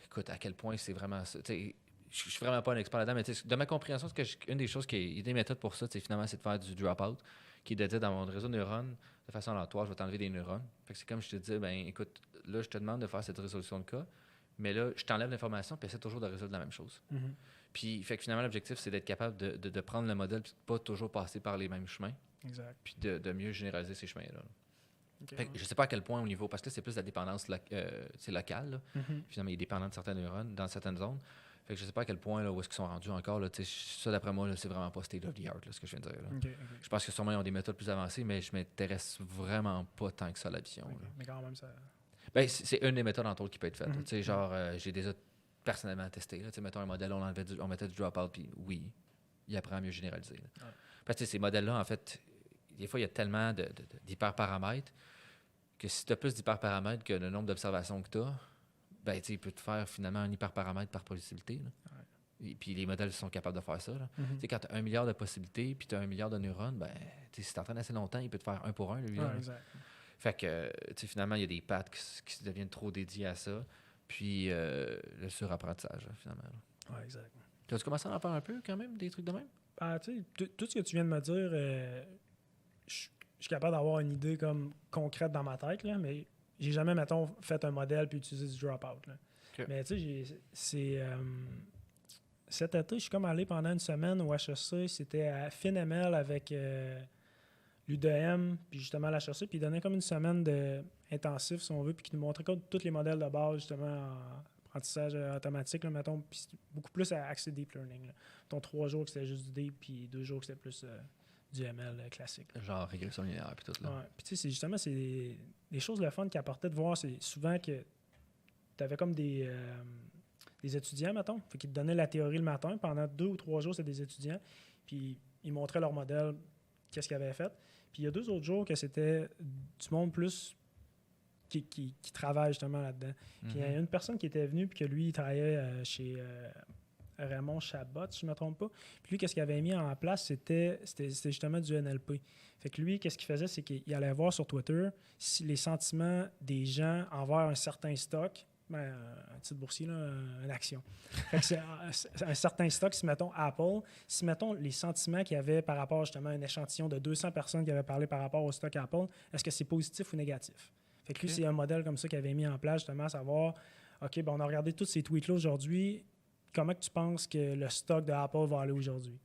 Écoute, à quel point c'est vraiment ça. Tu sais, je suis vraiment pas un expert là-dedans, mais de ma compréhension, une des choses il y a des méthodes pour ça, finalement, c'est de faire du drop-out, qui est de dire dans mon réseau de neurones, de façon aléatoire, je vais t'enlever des neurones. Fait que c'est comme je te dis, ben écoute, là, je te demande de faire cette résolution de cas, mais là, je t'enlève l'information, puis essaie toujours de résoudre la même chose. Puis, fait que finalement, l'objectif, c'est d'être capable de prendre le modèle, puis de pas toujours passer par les mêmes chemins, Exact. puis de mieux généraliser ces chemins-là. Okay, Fait que je sais pas à quel point au niveau, parce que là, c'est plus la dépendance locale. Là. Finalement, il est dépendant de certains neurones dans certaines zones. Fait que je sais pas à quel point, là, où est-ce qu'ils sont rendus encore. Là, ça, d'après moi, là, c'est vraiment pas state of the art, là, ce que je viens de dire. Là. Okay. Je pense que sûrement, ils ont des méthodes plus avancées, mais je m'intéresse vraiment pas tant que ça à la vision. Okay. Mais quand même, ça. Ben, c'est une des méthodes, entre autres, qui peut être faite. Genre, j'ai déjà personnellement testé. Là, mettons un modèle, on mettait du drop-out, puis oui, il apprend à mieux généraliser. Là. Parce que ces modèles-là, en fait, des fois, il y a tellement d'hyperparamètres que si tu as plus d'hyperparamètres que le nombre d'observations que tu as, ben, il peut te faire finalement un hyperparamètre par possibilité. Là. Et puis les modèles sont capables de faire ça. Là. Quand tu as 1 milliard de possibilités puis tu as 1 milliard de neurones, ben, si tu t'entraînes assez longtemps, il peut te faire 1 pour 1. Lui, là. Exact. Fait que finalement, il y a des pattes qui deviennent trop dédiées à ça. Puis le surapprentissage, là, finalement. Oui, exact. Tu as commencé à en faire un peu quand même, des trucs de même? Ah, tu sais, tout ce que tu viens de me dire, je suis capable d'avoir une idée comme concrète dans ma tête, là, mais j'ai jamais, mettons, fait un modèle puis utilisé du drop-out. Là. Okay. Mais tu sais, cet été, je suis comme allé pendant une semaine au HEC, c'était à FinML avec l'UDM, puis justement l'HEC, puis ils donnaient comme une semaine intensif, si on veut, puis qui nous montrait comme tous les modèles de base, justement, en apprentissage automatique, là, mettons, puis beaucoup plus accès deep learning. Là. Mettons, 3 jours que c'était juste du deep, puis 2 jours que c'était plus du ML classique. Là. Genre régression linéaire, puis tout. Là. Ouais. Puis tu sais, c'est des choses le fun qui apportaient de voir, c'est souvent que tu avais comme des étudiants, mettons, fait qu'ils te donnaient la théorie le matin, pendant 2 ou 3 jours, c'était des étudiants, puis ils montraient leur modèle, qu'est-ce qu'ils avaient fait. Puis il y a 2 autres jours que c'était du monde plus qui travaille justement là-dedans. Puis il y a une personne qui était venue, puis que lui, il travaillait chez Raymond Chabot, si je ne me trompe pas. Puis lui, qu'est-ce qu'il avait mis en place, c'était justement du NLP. Fait que lui, qu'est-ce qu'il faisait, c'est qu'il allait voir sur Twitter si les sentiments des gens envers un certain stock, un titre boursier, là, une action. Fait que c'est un certain stock, si mettons Apple, si mettons les sentiments qu'il y avait par rapport justement à un échantillon de 200 personnes qui avaient parlé par rapport au stock Apple, est-ce que c'est positif ou négatif? Fait que lui, c'est un modèle comme ça qu'il avait mis en place, justement, à savoir, OK, ben on a regardé tous ces tweets-là aujourd'hui, comment tu penses que le stock de Apple va aller aujourd'hui?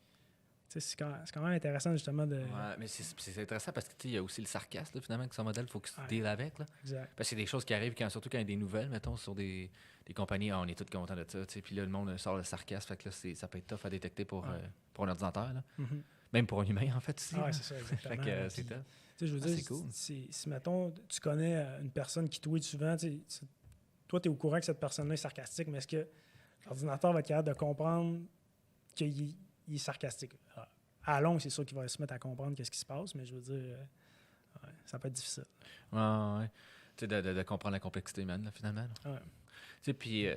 C'est quand même intéressant, justement, de... Ouais, mais c'est intéressant parce qu'il y a aussi le sarcasme, là, finalement, que son modèle, il faut qu'il se deal avec. Là. Exact. Parce que c'est des choses qui arrivent, surtout quand il y a des nouvelles, mettons, sur des compagnies, on est tous contents de ça. Puis là, le monde sort le sarcasme, fait que là, ça peut être tough à détecter pour un ordinateur. Là. Même pour un humain, en fait, aussi. Ah, c'est ça, exactement. Fait que c'est tough. Je veux dire, c'est cool. Si, mettons, tu connais une personne qui tweet souvent, toi, tu es au courant que cette personne-là est sarcastique, mais est-ce que l'ordinateur va être capable de comprendre qu'il est sarcastique? À long, c'est sûr qu'il va se mettre à comprendre qu'est-ce qui se passe, mais je veux dire, ça peut être difficile. Ouais. Tu sais, de comprendre la complexité humaine, là, finalement. Ouais. Tu sais, puis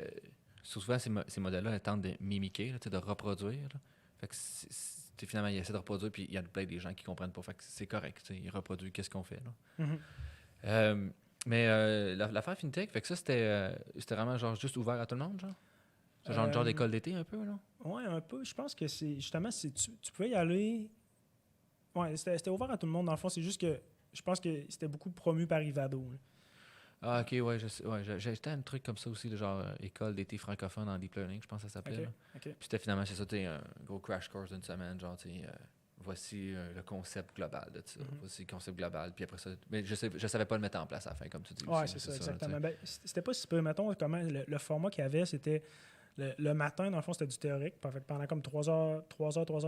souvent, ces modèles-là, ils tentent de mimiquer, là, de reproduire. Là. Fait que finalement, ils essaient de reproduire, puis il y a plein des gens qui comprennent pas. Fait que c'est correct. Ils reproduisent qu'est-ce qu'on fait. Là. Mais l'affaire FinTech, fait que ça, c'était vraiment genre juste ouvert à tout le monde, genre? C'est genre d'école d'été un peu, là? Oui, un peu. Je pense que c'est justement, tu pouvais y aller. Ouais, c'était ouvert à tout le monde. Dans le fond, c'est juste que je pense que c'était beaucoup promu par Ivado. Là. Ah, ok, ouais, j'étais à un truc comme ça aussi, là, genre école d'été francophone en deep learning, je pense que ça s'appelait. OK. Là. OK. Puis c'était finalement, c'est ça, t'es un gros crash course d'une semaine, genre, tu sais, voici le concept global de ça. Voici le concept global, puis après ça. Mais je savais pas le mettre en place à la fin, comme tu dis. Ouais, aussi, c'est ça, là, exactement. là, Ben, c'était pas si peu. Mettons, comment le format qu'il y avait, c'était le matin, dans le fond, c'était du théorique. Puis, en fait, pendant comme 3 heures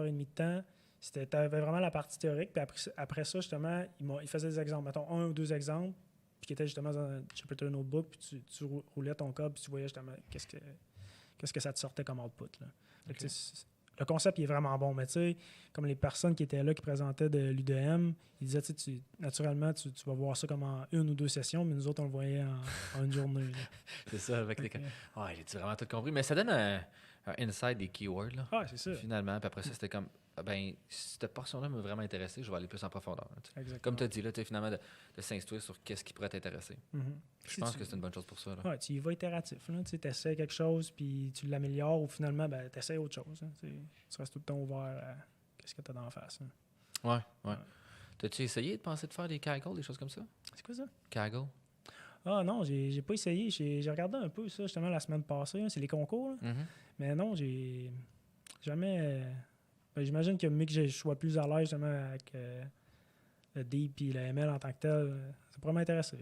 et demie de temps, tu avais vraiment la partie théorique. Puis après ça, justement, il faisait des exemples. Mettons, 1 ou 2 exemples, puis qui étaient justement dans un Jupyter Notebook, puis tu roulais ton code, puis tu voyais justement qu'est-ce que ça te sortait comme output. Là. Fait que, le concept il est vraiment bon, mais tu sais, comme les personnes qui étaient là, qui présentaient de l'UDM, ils disaient, naturellement, tu vas voir ça comme en 1 ou 2 sessions, mais nous autres, on le voyait en une journée. c'est ça, avec les. Ah, j'ai vraiment tout compris. Mais ça donne un insight des keywords, là. Ah, c'est ça. Finalement, puis après ça, c'était comme, ben, cette portion-là m'a vraiment intéressé, je vais aller plus en profondeur. Exactement. Comme tu as dit, là, finalement, de s'instruire sur qu'est-ce qui pourrait t'intéresser. Je pense que c'est une bonne chose pour ça. Ouais, tu y vas itératif. Tu essaies quelque chose, puis tu l'améliores, ou finalement, ben, tu essaies autre chose. Hein, tu restes tout le temps ouvert à ce que tu as d'en face. Hein. Ouais. T'as-tu essayé de penser de faire des Kaggle, des choses comme ça? C'est quoi ça? Kaggle? Ah non, j'ai pas essayé. J'ai regardé un peu ça justement la semaine passée. Hein, c'est les concours. Là. Mais non, j'ai jamais. Ben, j'imagine que mieux que je sois plus à l'aise justement avec le Deep et le ML en tant que tel, ça pourrait m'intéresser.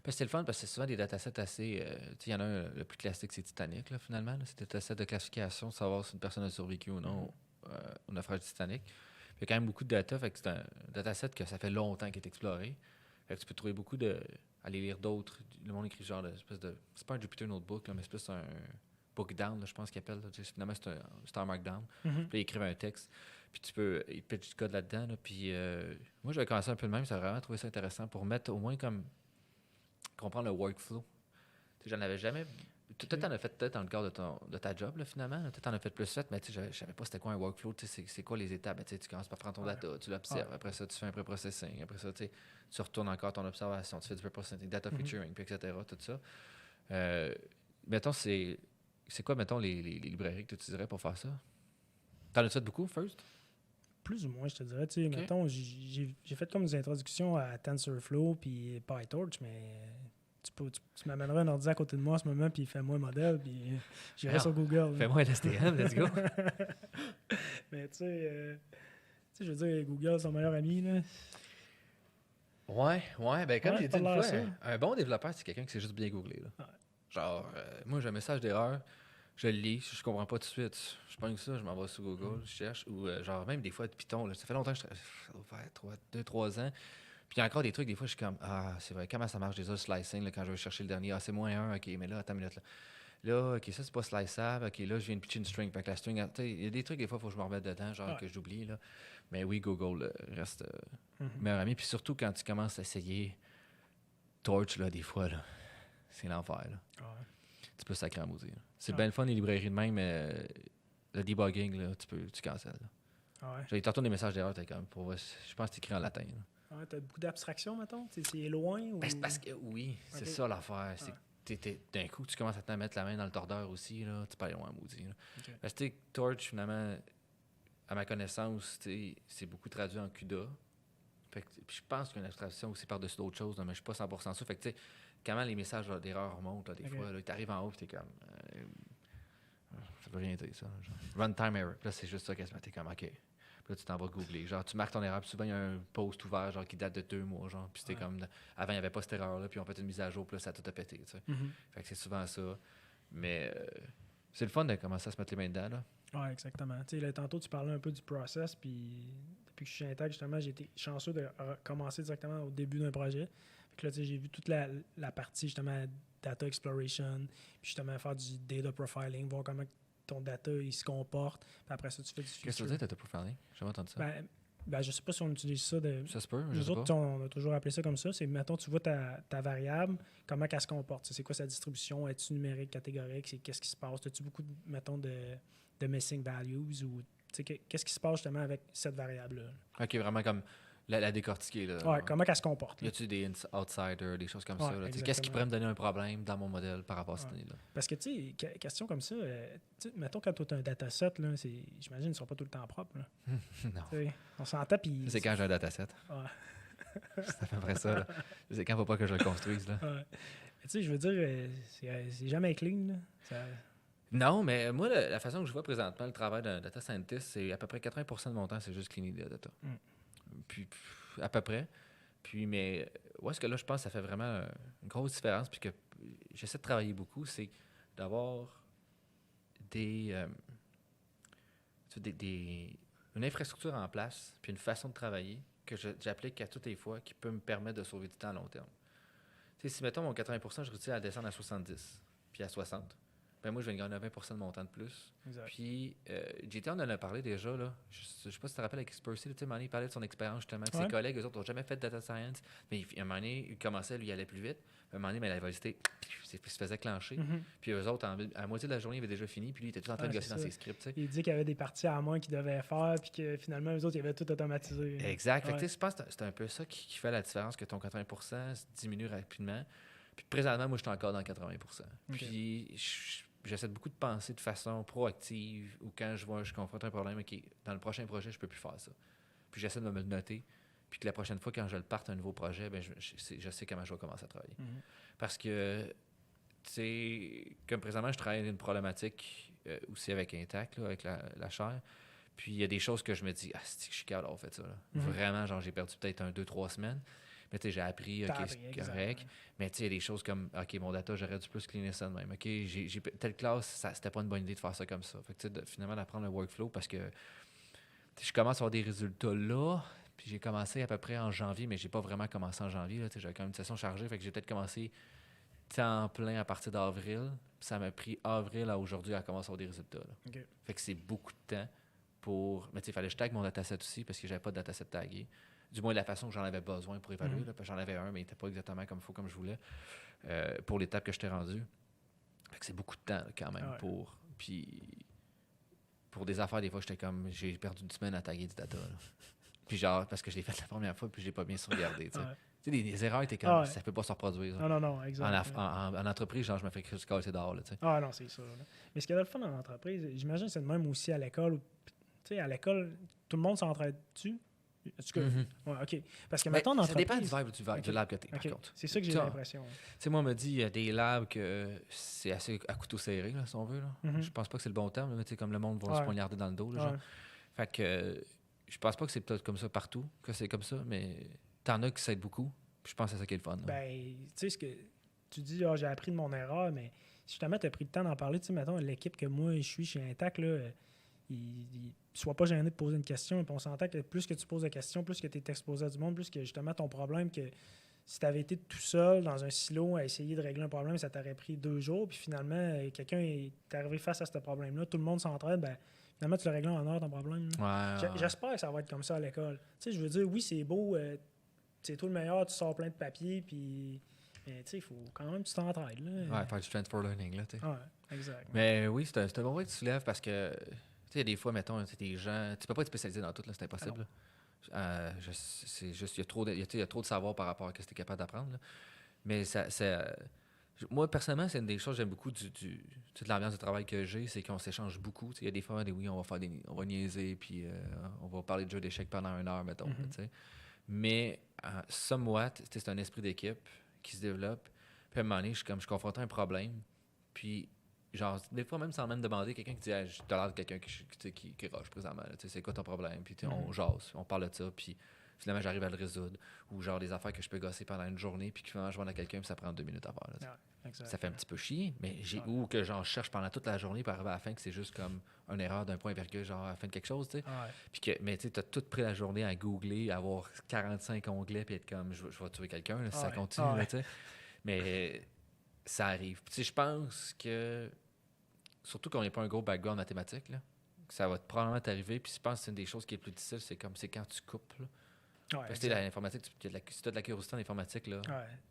C'est le fun parce que c'est souvent des datasets assez. Il y en a un, le plus classique, c'est Titanic, là, finalement. Là. C'est des datasets de classification, savoir si une personne a survécu ou non au naufrage du Titanic. Il y a quand même beaucoup de data, fait que c'est un dataset que ça fait longtemps qu'il est exploré. Fait que tu peux trouver beaucoup de. Aller lire d'autres. Le monde écrit genre espèce de. C'est pas un Jupyter Notebook, là, mais c'est plus un book down, là, je pense qu'il appelle. Là. Finalement, c'est un markdown. Puis là, ils écrivent un texte. Puis ils pitchent du code là-dedans. Là, puis moi, j'avais commencé un peu le même. J'ai vraiment trouvé ça intéressant pour mettre au moins comme. Comprendre le workflow. T'sais, j'en avais jamais. Peut-être t'en as fait peut-être dans le cadre de ta job, là, finalement. Peut-être t'en as fait plus fait, mais je savais pas c'était quoi un workflow. C'est quoi les étapes. Ben, tu commences par prendre ton data, tu l'observes. Après ça, tu fais un pré-processing. Après ça, tu retournes encore ton observation. Tu fais du pré-processing, data featuring, puis etc. Tout ça. Mettons, c'est quoi, mettons, les librairies que tu utiliserais pour faire ça? T'en as fait beaucoup, First? Plus ou moins, je te dirais. Okay. Mettons, j'ai fait comme des introductions à TensorFlow puis PyTorch, mais tu m'amènerais un ordi à côté de moi en ce moment, puis fais-moi un modèle, puis j'irai sur Google. Fais-moi un STM, let's go. Mais tu sais, je veux dire, Google, son meilleur ami, là. Ouais, ben comme j'ai dit une fois, un bon développeur, c'est quelqu'un qui sait juste bien googler. Là. Ouais. Genre, moi, j'ai un message d'erreur, je le lis, je comprends pas tout de suite. Je prends ça, je m'en vais sur Google, je cherche, ou genre même des fois de Python, là, ça fait longtemps que ça doit faire 2-3 ans. Puis il y a encore des trucs, des fois, je suis comme, c'est vrai, comment ça marche déjà, slicing, là, quand je vais chercher le dernier, c'est -1, ok, mais là, attends une minute, là, ok, ça, c'est pas sliceable, ok, là, je viens de pitcher une string, fait que la string, il y a des trucs, des fois, il faut que je me remette dedans, genre que j'oublie, là. Mais oui, Google reste meilleur ami, puis surtout quand tu commences à essayer Torch, là, des fois, là, c'est l'enfer, là. Tu peux sacrer en maudit, là. C'est bien le fun, les librairies de même, mais le debugging, là, tu cancelles, là. J'ai tantôt des messages d'erreur, t'es comme, je pense que c'est écrit en latin, là. T'as beaucoup d'abstraction, mettons? C'est loin? Ou... Ben, c'est parce que, oui, c'est ça l'affaire. C'est d'un coup, tu commences à te mettre la main dans le tordeur aussi, là, tu peux aller loin, maudit. Parce que Torch, finalement, à ma connaissance, c'est beaucoup traduit en CUDA. Puis je pense qu'il y a une abstraction aussi par-dessus d'autres choses, là, mais je suis pas 100% sûr. Fait que, comment les messages d'erreur remontent, là, des fois, tu arrives en haut et t'es comme... ça veut rien dire, ça. Genre. Runtime error. Puis là, c'est juste ça quasiment. T'es comme, OK. Puis là, tu t'en vas googler. Genre, tu marques ton erreur, puis souvent, il y a un post ouvert, genre, qui date de 2 mois, genre. Puis c'était comme... Avant, il n'y avait pas cette erreur-là, puis on fait une mise à jour, puis là, ça a tout a pété, tu sais. Fait que c'est souvent ça. Mais c'est le fun de commencer à se mettre les mains dedans, là. Oui, exactement. Tu sais, tantôt, tu parlais un peu du process, puis depuis que je suis Intacct, justement, j'ai été chanceux de commencer directement au début d'un projet. Fait que là, tu sais, j'ai vu toute la partie, justement, data exploration, puis justement, faire du data profiling, voir comment ton data, il se comporte, puis après ça, tu fais du feature. Qu'est-ce que tu veux dire, data profiling? J'ai jamais entendu ça. Ben, je sais pas si on utilise ça. Ça se peut, je nous sais autres, pas. on a toujours appelé ça comme ça. C'est, mettons, tu vois ta variable, comment elle se comporte. C'est quoi sa distribution? Est-tu numérique, catégorique? Qu'est-ce qui se passe? As-tu beaucoup, mettons, de missing values? Ou qu'est-ce qui se passe justement avec cette variable-là? OK, vraiment comme La décortiquer, là. Ouais, comment qu'elle se comporte. Y Là. a-tu des outsiders, des choses comme Ouais, ça? Là? Qu'est-ce qui exactement. pourrait me donner un problème dans mon modèle par rapport à cette Ouais. année-là? Parce que, tu sais, question comme ça, tu sais, mettons quand tu as un dataset, là, j'imagine qu'ils ne sont pas tout le temps propres. Là. Non. Tu sais, on s'entend, puis... C'est quand j'ai un dataset. Ouais. C'est à peu près ça. Là. C'est quand il ne faut pas que je le construise. Là. Ouais. Mais tu sais, je veux dire, c'est jamais clean. Là. Non, mais moi, la façon que je vois présentement le travail d'un data scientist, c'est à peu près 80% de mon temps, c'est juste cleaner de la data. Puis, à peu près. Puis, mais où est-ce que là, je pense que ça fait vraiment une grosse différence, puis que j'essaie de travailler beaucoup, c'est d'avoir une infrastructure en place, puis une façon de travailler que j'applique à toutes les fois qui peut me permettre de sauver du temps à long terme. Tu sais, si, mettons, mon 80%, je réussis à descendre à 70, puis à 60, ben moi, je vais gagner 20% de mon temps de plus. Exact. Puis, JT, on en a parlé déjà, là. Je sais pas si tu te rappelles avec Spursy, tu sais, il parlait de son expérience, justement, que ses collègues, eux autres, n'ont jamais fait de data science, mais à un moment donné, il commençait, lui, il allait plus vite. Puis, à un moment donné, mais la velocité, il se faisait clencher. Puis, eux autres, à la moitié de la journée, il avait déjà fini, puis lui, il était tout en train de gosser dans ses scripts, tu sais. Il dit qu'il y avait des parties à moins qu'il devait faire, puis que finalement, eux autres, ils avaient tout automatisé. Exact. Fait que, je pense que c'est un peu ça qui fait la différence, que ton 80% diminue rapidement. Puis, présentement, moi, je suis encore dans le 80%. Puis, j'essaie beaucoup de penser de façon proactive ou quand je confronte un problème, OK, dans le prochain projet, je ne peux plus faire ça. Puis j'essaie de me le noter. Puis que la prochaine fois, quand je le parte un nouveau projet, ben je sais comment je vais commencer à travailler. Parce que, tu sais, comme présentement, je travaille une problématique aussi avec Intact, là, avec la chaire. Puis il y a des choses que je me dis, c'est que je suis capable d'avoir fait ça. Là. Vraiment, genre, j'ai perdu peut-être 2-3 semaines. Mais tu sais, j'ai appris, OK, c'est correct. Mais tu sais, il y a des choses comme, OK, mon data, j'aurais dû plus cleaner ça de même. OK, j'ai telle classe, c'était pas une bonne idée de faire ça comme ça. Fait que tu sais, finalement, d'apprendre le workflow parce que je commence à avoir des résultats là. Puis j'ai commencé à peu près en janvier, mais j'ai pas vraiment commencé en janvier. Là, j'avais quand même une session chargée. Fait que j'ai peut-être commencé temps plein à partir d'avril. Puis ça m'a pris avril à aujourd'hui à commencer à avoir des résultats. Là. Okay. Fait que c'est beaucoup de temps pour. Mais tu sais, il fallait que je tag mon dataset aussi parce que j'avais pas de dataset tagué. Du moins, de la façon que j'en avais besoin pour évaluer. Là, parce que j'en avais un, mais il n'était pas exactement comme je voulais pour l'étape que je t'ai rendue. Fait que c'est beaucoup de temps là, quand même pour. Puis pour des affaires, des fois, j'étais comme. J'ai perdu une semaine à taguer du data. Là. Puis genre, parce que je l'ai fait la première fois, puis je l'ai pas bien sauvegardé. Tu sais, des erreurs, t'es comme. Ça peut pas se reproduire. Non, exact. En entreprise, genre, je me fais casser dehors. Là, tu sais. Ah non, c'est ça. Là. Mais ce qu'il y a de le fun en entreprise, j'imagine que c'est le même aussi à l'école. Tu sais, à l'école, tout le monde s'entraide dessus. Ouais, OK. Parce que maintenant, ça dépend du vibe du lab que t'es, par contre. C'est ça que j'ai l'impression. Tu sais, moi, on me dit, il y a des labs que c'est assez à couteau serré, là, si on veut. Là. Je pense pas que c'est le bon terme, mais tu sais, comme le monde va se poignarder dans le dos. Là, genre. Fait que je pense pas que c'est peut-être comme ça partout, que c'est comme ça, mais t'en as qui s'aident beaucoup. Puis je pense que c'est ça qui est le fun. Là. Ben, tu sais, ce que tu dis, j'ai appris de mon erreur, mais si justement, tu as pris le temps d'en parler, tu sais, mettons, l'équipe que moi, je suis chez Intact, là, sois pas gêné de poser une question. Et puis on s'entend que plus que tu poses de questions, plus que tu es exposé à du monde, plus que justement ton problème, que si tu avais été tout seul dans un silo à essayer de régler un problème, ça t'aurait pris 2 jours, puis finalement, quelqu'un est arrivé face à ce problème-là, tout le monde s'entraide, ben finalement, tu le règles en heure, ton problème. J'espère que ça va être comme ça à l'école. Tu sais, je veux dire, oui, c'est beau, c'est tout le meilleur, tu sors plein de papiers, puis... Mais tu sais, il faut quand même que tu t'entraides. Ouais, faire du transfer learning, là, tu sais. Ouais, exact. Mais oui, c'est un bon point que tu soulèves parce que, tu sais, des fois, mettons, des gens... Tu peux pas être spécialisé dans tout, là, c'est impossible. C'est juste, il y a trop de savoir par rapport à ce que tu es capable d'apprendre. Là. Mais moi, personnellement, c'est une des choses que j'aime beaucoup de l'ambiance de travail que j'ai, c'est qu'on s'échange beaucoup. Il y a des fois, on va niaiser, puis on va parler de jeu d'échecs pendant 1 heure, mettons. Là, mais, somewhat, c'est un esprit d'équipe qui se développe. Puis à un moment donné, je confronte un problème. Puis, genre, des fois, même sans même demander, quelqu'un qui dit hey, t'as l'air de quelqu'un qui rush présentement. C'est quoi ton problème? Puis on jase, on parle de ça. Puis finalement, j'arrive à le résoudre. Ou genre des affaires que je peux gosser pendant une journée. Puis finalement, je vais à quelqu'un, puis ça prend 2 minutes à faire. Là, ça fait un petit peu chier. Mais ou que j'en cherche pendant toute la journée. Puis arriver à la fin, que c'est juste comme une erreur d'un point virgule, genre à la fin de quelque chose. Tu sais. Puis mais tu sais, t'as tout pris la journée à googler, à avoir 45 onglets, puis être comme je vais tuer quelqu'un là, si ça continue. Là, tu sais. Mais ça arrive. Tu sais, je pense que, surtout qu'on n'est pas un gros background mathématique, là, que ça va probablement t'arriver. Puis je pense que c'est une des choses qui est plus difficile, c'est quand tu coupes. Là. Parce que l'informatique, si tu as de la curiosité en informatique, là.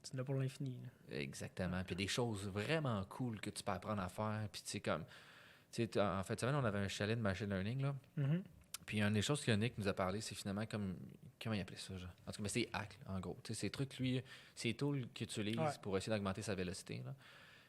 tu l'as pour l'infini. Là. Exactement. Puis des choses vraiment cool que tu peux apprendre à faire. Puis tu sais, comme. Tu sais, en fait, on avait un chalet de machine learning, là. Puis une des choses que Nick nous a parlé, c'est finalement comme comment il appelait ça, genre? En tout cas, mais c'est hack, en gros. Tu sais, ces trucs, lui, ces tools qu'il utilise pour essayer d'augmenter sa vélocité, là.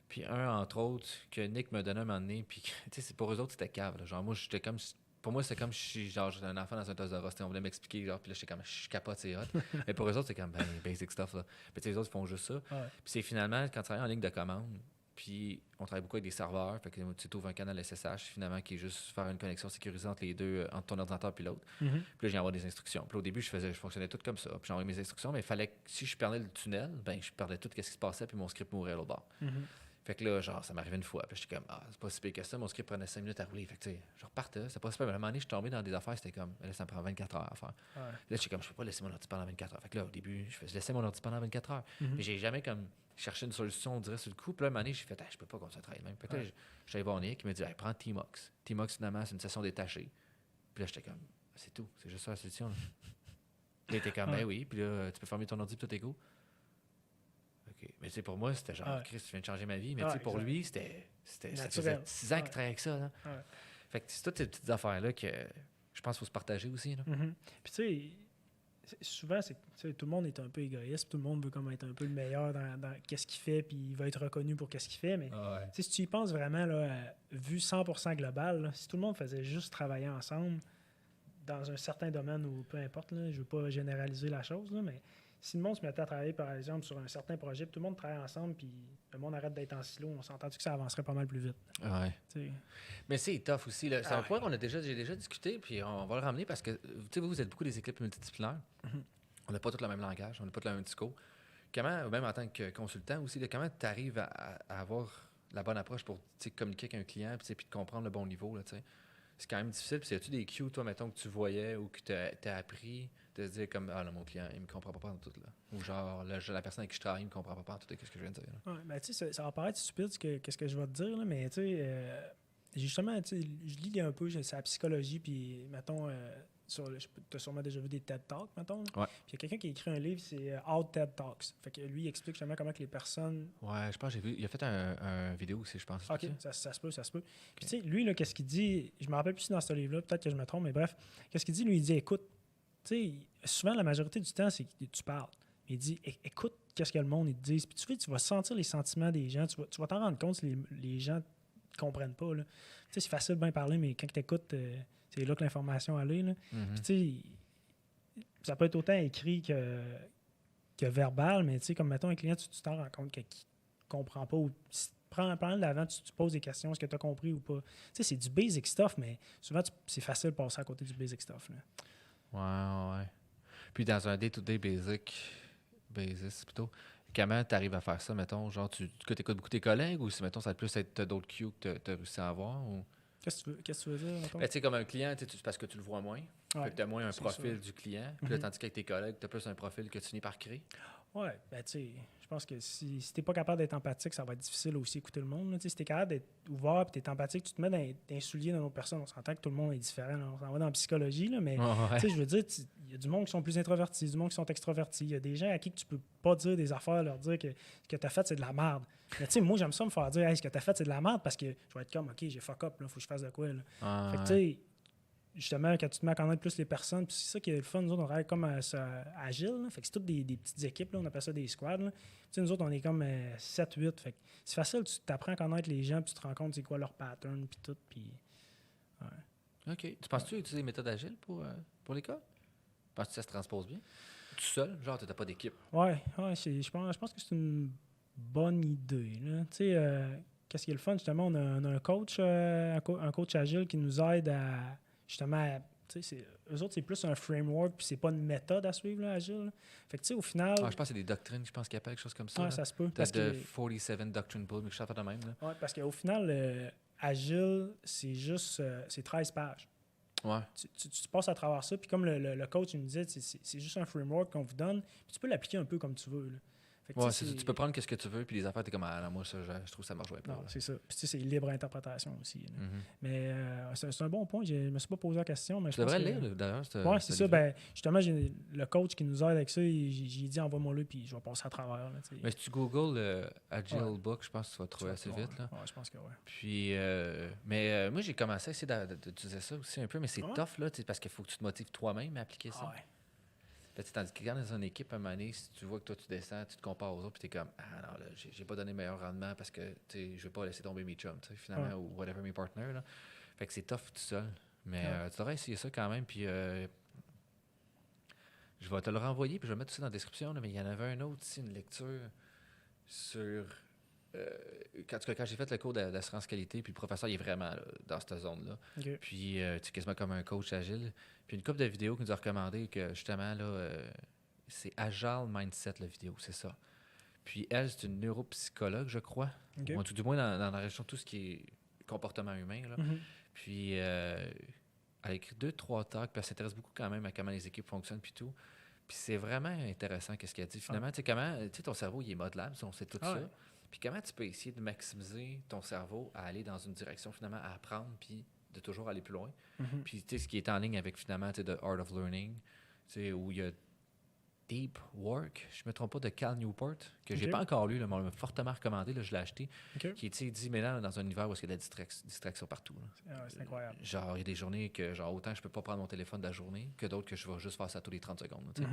Puis entre autres, que Nick me donnait un moment donné, puis, tu sais, pour eux autres, c'était cave, là. Genre, moi, j'étais comme... Pour moi, c'était comme si genre, j'étais un enfant dans un Toys R Us. On voulait m'expliquer, genre, puis là, j'étais comme, je capote, c'est hot. Mais pour eux autres, c'est comme, basic stuff, là. Mais tu sais, les autres, ils font juste ça. Puis c'est finalement, quand tu travailles en ligne de commande, puis on travaille beaucoup avec des serveurs, fait que tu ouvres un canal SSH, finalement, qui est juste faire une connexion sécurisée entre les deux, entre ton ordinateur et l'autre. Puis là, j'ai envoyé des instructions. Puis au début, je fonctionnais tout comme ça. Puis j'envoyais mes instructions, mais il fallait que si je perdais le tunnel, je perdais tout ce qui se passait, puis mon script mourait à l'autre bord. Fait que là, genre, ça m'arrivait une fois. Puis j'étais comme, c'est pas si pire que ça. Mon script prenait 5 minutes à rouler. Fait que, tu sais, je repartais. C'était pas si pire. Mais à un moment donné, je suis tombé dans des affaires. C'était comme, là, ça me prend 24 heures à faire. Là, j'étais comme, je peux pas laisser mon ordi pendant 24 heures. Fait que là, au début, je laissais mon ordi pendant 24 heures. Mais j'ai jamais, comme, cherché une solution, on dirait, sur le coup. Puis là, à un moment donné, j'ai fait, je peux pas continuer à travailler même. Fait que là, j'allais voir Nick, il m'a dit, prends Tmox. Tmox, finalement, c'est une session détachée. Puis là, j'étais comme, c'est tout. C'est juste ça la solution. Là. Il était comme, oui. Puis là, tu peux fermer ton ordi, puis tout est go. Mais tu sais, pour moi, c'était genre, Chris, tu viens de changer ma vie. Mais tu sais, pour lui, c'était ça faisait 6 ans qu'il travaillait avec ça. Là. Fait que c'est toutes ces petites affaires-là que je pense qu'il faut se partager aussi. Là. Puis tu sais, souvent, tout le monde est un peu égoïste. Tout le monde veut comme être un peu le meilleur dans qu'est-ce qu'il fait, puis il va être reconnu pour qu'est-ce qu'il fait. Mais si tu y penses vraiment, là, vu 100% global, là, si tout le monde faisait juste travailler ensemble dans un certain domaine ou peu importe, là, je ne veux pas généraliser la chose, là, mais si le monde se mettait à travailler, par exemple, sur un certain projet, puis tout le monde travaille ensemble, puis le monde arrête d'être en silo, on s'entend que ça avancerait pas mal plus vite. T'sais. Mais c'est tough aussi. Là. C'est un point qu'on a j'ai déjà discuté, puis on va le ramener parce que vous êtes beaucoup des équipes multidisciplinaires. On n'a pas tous le même langage, on n'a pas tout le même discours. Comment, même en tant que consultant aussi, là, comment tu arrives à avoir la bonne approche pour communiquer avec un client puis de comprendre le bon niveau? Là, c'est quand même difficile. Puis, y a-tu des cues, toi, mettons, que tu voyais ou que tu as appris de se dire comme, là, mon client, il me comprend pas en tout, là. Ou genre, la personne avec qui je travaille, il me comprend pas en tout, qu'est-ce que je viens de dire, là. Ouais, tu sais, ça va paraître stupide ce que je vais te dire, là, mais tu sais, justement, tu sais, je lis un peu sur la psychologie, puis, mettons, tu as sûrement déjà vu des TED Talks, mettons. Puis il y a quelqu'un qui a écrit un livre, c'est How TED Talks. Fait que lui, il explique justement comment que les personnes... Ouais, je pense que j'ai vu. Il a fait un vidéo aussi, je pense. OK, ça se peut. Puis tu sais, lui, là, qu'est-ce qu'il dit... Je me rappelle plus si dans ce livre-là, peut-être que je me trompe, mais bref, qu'est-ce qu'il dit? Lui, il dit, écoute, tu sais, souvent, la majorité du temps, c'est que tu parles. Il dit, écoute, qu'est-ce que le monde, ils te disent. Puis tu vas sentir les sentiments des gens. Tu vas t'en rendre compte si les gens ne comprennent pas, là. Tu sais, c'est facile de bien parler, mais quand tu écoutes... c'est là que l'information allait. Là. Puis, tu sais, ça peut être autant écrit que verbal, mais tu sais, comme mettons un client, tu t'en rends compte qu'il ne comprend pas. Ou si prends de l'avant, tu poses des questions, est-ce que tu as compris ou pas. Tu sais, c'est du basic stuff, mais souvent, c'est facile de passer à côté du basic stuff. Là. Ouais. Puis dans un day-to-day basis plutôt, comment tu arrives à faire ça, mettons? Genre, tu écoutes beaucoup tes collègues ou si, mettons, ça va plus être d'autres cues que tu as réussi à avoir? Ou... Qu'est-ce que tu veux dire? Tu sais, comme un client, c'est parce que tu le vois moins. Fait que tu as moins un profil du client. Puis là, tandis qu'avec tes collègues, tu as plus un profil que tu finis par créer. Oui, ben tu sais, je pense que si tu n'es pas capable d'être empathique, ça va être difficile aussi écouter le monde. Si tu es capable d'être ouvert et tu es empathique, tu te mets dans un soulier d'une autre personne. On s'entend que tout le monde est différent. Là. On s'en va dans la psychologie, là, mais je veux dire, il y a du monde qui sont plus introvertis, du monde qui sont extrovertis. Il y a des gens à qui tu peux pas dire des affaires, leur dire que ce que tu as fait, c'est de la merde. Mais tu sais, moi, j'aime ça me faire dire, hey, ce que tu as fait, c'est de la merde parce que je vais être comme, OK, j'ai fuck up, il faut que je fasse de quoi. Là. Fait que tu sais, justement, quand tu te mets à connaître plus les personnes, puis c'est ça qui est le fun, nous autres, on travaille comme agile, là, fait que c'est toutes des petites équipes, là, on appelle ça des squads. Là. Nous autres, on est comme 7-8, fait que c'est facile, tu t'apprends à connaître les gens, puis tu te rends compte c'est quoi leur pattern, puis tout, puis... Ouais. OK. Tu penses-tu utiliser des méthodes agiles pour l'école? Penses-tu que ça se transpose bien? Tout seul? Genre, tu n'as pas d'équipe? Ouais, je pense que c'est une bonne idée, là. Tu sais, qu'est-ce qui est le fun, justement, on a un coach, un coach agile qui nous aide à... Justement, eux autres, c'est plus un framework, puis c'est pas une méthode à suivre, là, agile. Là. Fait que, tu sais, au final... je pense que c'est des doctrines, je pense qu'il y a quelque chose comme ça. Ouais, ça se peut. Parce que... 47 Doctrine Build, mais je sais pas de même. Oui, parce qu'au final, agile, c'est juste... c'est 13 pages. Ouais. Tu passes à travers ça, puis comme le coach il me disait, c'est juste un framework qu'on vous donne, puis tu peux l'appliquer un peu comme tu veux, là. Fait que, tu peux prendre ce que tu veux, puis les affaires, t'es comme, moi, ça, je trouve que ça marche pas. Non, c'est ça. Puis c'est libre interprétation aussi. Mais c'est un bon point. Je me suis pas posé la question. Mais tu devrais le lire, d'ailleurs. Oui, c'est ça. Ben, justement, le coach qui nous aide avec ça, j'ai dit, envoie-moi-le, puis je vais passer à travers. Là, mais si tu googles Agile Book, je pense que tu vas trouver assez vite. Là. Ouais, je pense que oui. Puis, mais moi, j'ai commencé à essayer d'utiliser ça aussi un peu, mais c'est tough, là, parce qu'il faut que tu te motives toi-même à appliquer ça. Ouais. Là, tandis que quand dans une équipe, à un moment donné, si tu vois que toi, tu descends, tu te compares aux autres, puis t'es comme, ah non, là, j'ai pas donné le meilleur rendement parce que je vais pas laisser tomber mes chums, finalement, ou whatever, mes partners. Là. Fait que c'est tough tout seul. Mais tu devrais essayer ça quand même, puis je vais te le renvoyer, puis je vais mettre tout ça dans la description, là, mais il y en avait un autre ici, une lecture sur. Quand j'ai fait le cours d'assurance qualité, puis le professeur il est vraiment là, dans cette zone-là. Okay. Puis tu es quasiment comme un coach agile. Puis une couple de vidéos qui nous a recommandé que justement, là, c'est Agile Mindset, la vidéo, c'est ça. Puis elle, c'est une neuropsychologue, je crois. Okay. Ou tout du moins dans la région, tout ce qui est comportement humain. Là. Mm-hmm. Puis elle a écrit 2-3 talks, puis elle s'intéresse beaucoup quand même à comment les équipes fonctionnent, puis tout. Puis c'est vraiment intéressant qu'est-ce qu'elle dit. Finalement, tu sais, comment ton cerveau, il est modelable, on sait tout ça. Puis comment tu peux essayer de maximiser ton cerveau à aller dans une direction, finalement, à apprendre, puis de toujours aller plus loin. Mm-hmm. Puis, tu sais, ce qui est en ligne avec, finalement, tu sais, The Art of Learning, tu sais, où il y a Deep Work, je ne me trompe pas, de Cal Newport, que j'ai pas encore lu, là, mais on m'a fortement recommandé, là, je l'ai acheté, qui dit maintenant dans un univers où il y a de la distraction partout. C'est incroyable. Genre, il y a des journées que, genre, autant je peux pas prendre mon téléphone de la journée, que d'autres que je vais juste faire ça tous les 30 secondes. Là,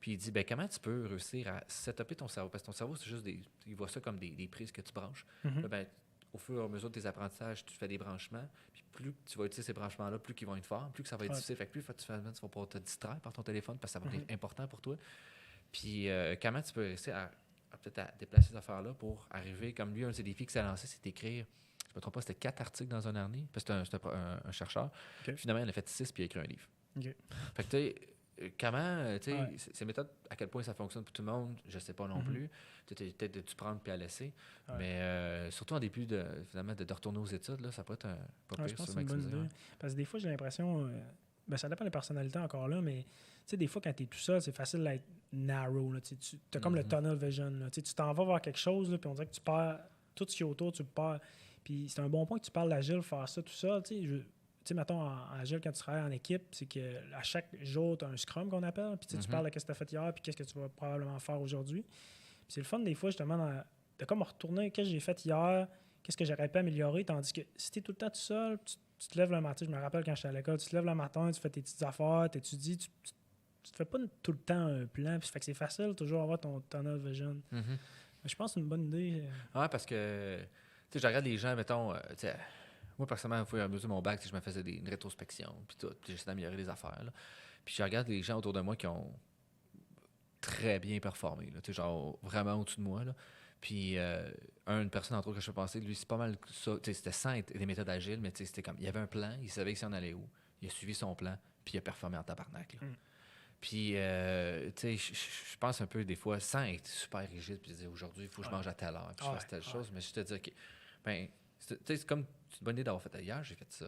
Puis il dit, ben comment tu peux réussir à setuper ton cerveau? Parce que ton cerveau, c'est juste il voit ça comme des prises que tu branches. Là, ben, au fur et à mesure de tes apprentissages, tu fais des branchements. Puis plus tu vas utiliser ces branchements-là, plus ils vont être forts, plus que ça va être difficile. Fait que plus tu vas pouvoir te distraire par ton téléphone parce que ça va être important pour toi. Puis comment tu peux réussir à peut-être à déplacer ces affaires-là pour arriver, comme lui, un de ses défis que ça a lancé, c'est d'écrire, je ne me trompe pas, c'était 4 articles dans une année, parce que c'était un chercheur. Finalement, il en a fait 6 puis il a écrit un livre. Fait que tu sais, comment, tu sais, ces méthodes, à quel point ça fonctionne pour tout le monde, je ne sais pas non plus. Peut-être de tu prendre puis à laisser. Mais surtout en début finalement, de retourner aux études, là, ça peut être pas pire. Je pense que c'est une bonne idée. Parce que des fois, j'ai l'impression, ça dépend des personnalités encore là, mais tu sais, des fois, quand tu es tout seul, c'est facile d'être narrow. Tu as comme le tunnel vision. Là, tu t'en vas vers quelque chose, là, puis on dirait que tu perds tout ce qui est autour, tu le perds. Puis c'est un bon point que tu parles d'agile, faire ça tout seul. Tu sais, mettons, en agile, quand tu travailles en équipe, c'est qu'à chaque jour, tu as un scrum qu'on appelle. Puis tu parles de ce que tu as fait hier, puis qu'est-ce que tu vas probablement faire aujourd'hui. Puis c'est le fun, des fois, justement, de comme retourner qu'est-ce que j'ai fait hier, qu'est-ce que j'aurais pu améliorer. Tandis que si tu es tout le temps tout seul, tu te lèves le matin. Je me rappelle quand j'étais à l'école, tu te lèves le matin, tu fais tes petites affaires, tu étudies, tu te fais pas tout le temps un plan. Puis ça fait que c'est facile toujours avoir ton tunnel vision. Mais je pense que c'est une bonne idée. Ouais, parce que, tu sais, je regarde les gens, mettons, moi, personnellement, au fur et à mesure de mon bac, je me faisais une rétrospection, puis tout, puis j'essaie d'améliorer les affaires. Là. Puis je regarde les gens autour de moi qui ont très bien performé, là, genre vraiment au-dessus de moi. Là. Puis une personne, entre autres, que je peux penser, lui, c'est pas mal ça. C'était sans des méthodes agiles, mais c'était comme, il y avait un plan, il savait qu'il s'en allait où, il a suivi son plan, puis il a performé en tabarnak. Là. Puis, tu sais, je pense un peu des fois, sans être super rigide, puis dire aujourd'hui, il faut que je mange à telle heure, puis je fasse telle chose, mais je te dis, OK, ben, c'est comme une bonne idée d'avoir fait hier, j'ai fait ça.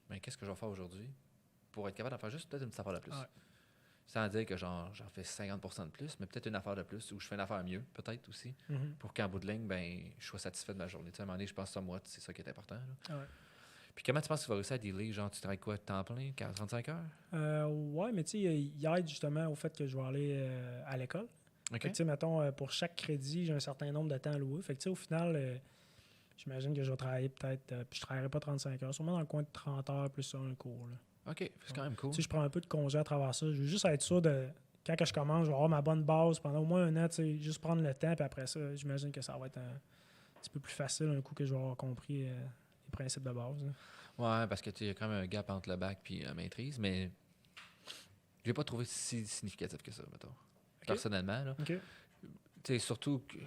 Mais qu'est-ce que je vais faire aujourd'hui pour être capable d'en faire juste peut-être une petite affaire de plus? Sans dire que j'en fais 50% de plus, mais peut-être une affaire de plus ou je fais une affaire mieux, peut-être aussi, pour qu'en bout de ligne, ben, je sois satisfait de ma journée. À un moment donné, je pense que ça, moi, c'est ça qui est important. Là. Puis comment tu penses que tu vas réussir à dealer? Genre, tu travailles quoi, temps plein, 35 heures? Ouais, mais tu sais, il aide justement au fait que je vais aller à l'école. Fait que, tu sais, mettons, pour chaque crédit, j'ai un certain nombre de temps alloué. Fait que, tu sais, au final, j'imagine que je vais travailler peut-être, puis je ne travaillerai pas 35 heures, sûrement dans le coin de 30 heures plus un cours. Là. OK, c'est quand même cool. Tu sais, je prends un peu de congé à travers ça. Je veux juste être sûr de, quand que je commence, je vais avoir ma bonne base pendant au moins un an, tu sais, juste prendre le temps, puis après ça, j'imagine que ça va être un petit peu plus facile un coup que je vais avoir compris les principes de base. Là. Ouais, parce que tu y a quand même un gap entre le bac et la maîtrise, mais je l'ai pas trouvé si significatif que ça, mettons. Personnellement, là. Tu sais, surtout que...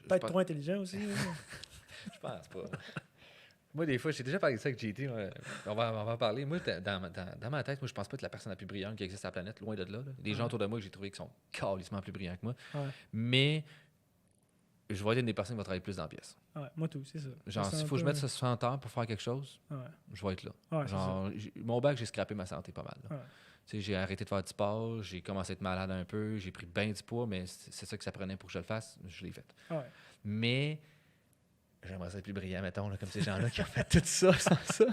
Peut-être trop intelligent aussi. Je pense pas. Moi, des fois, j'ai déjà parlé de ça avec JT. On va en parler. Moi, dans ma tête, moi, je pense pas être la personne la plus brillante qui existe sur la planète, loin de là. Des gens autour de moi que j'ai trouvé qui sont calissement plus brillants que moi. Mais je vais être une des personnes qui va travailler plus dans la pièce. Moi, tout, c'est ça. Genre, s'il faut que je mette 60 heures pour faire quelque chose, je vais être là. Genre, mon bac, j'ai scrappé ma santé pas mal. Tu sais, j'ai arrêté de faire du sport, j'ai commencé à être malade un peu, j'ai pris bien du poids, mais c'est ça que ça prenait pour que je le fasse, je l'ai fait. Mais j'aimerais ça être plus brillant, mettons, là, comme ces gens-là qui ont fait tout ça sans ça.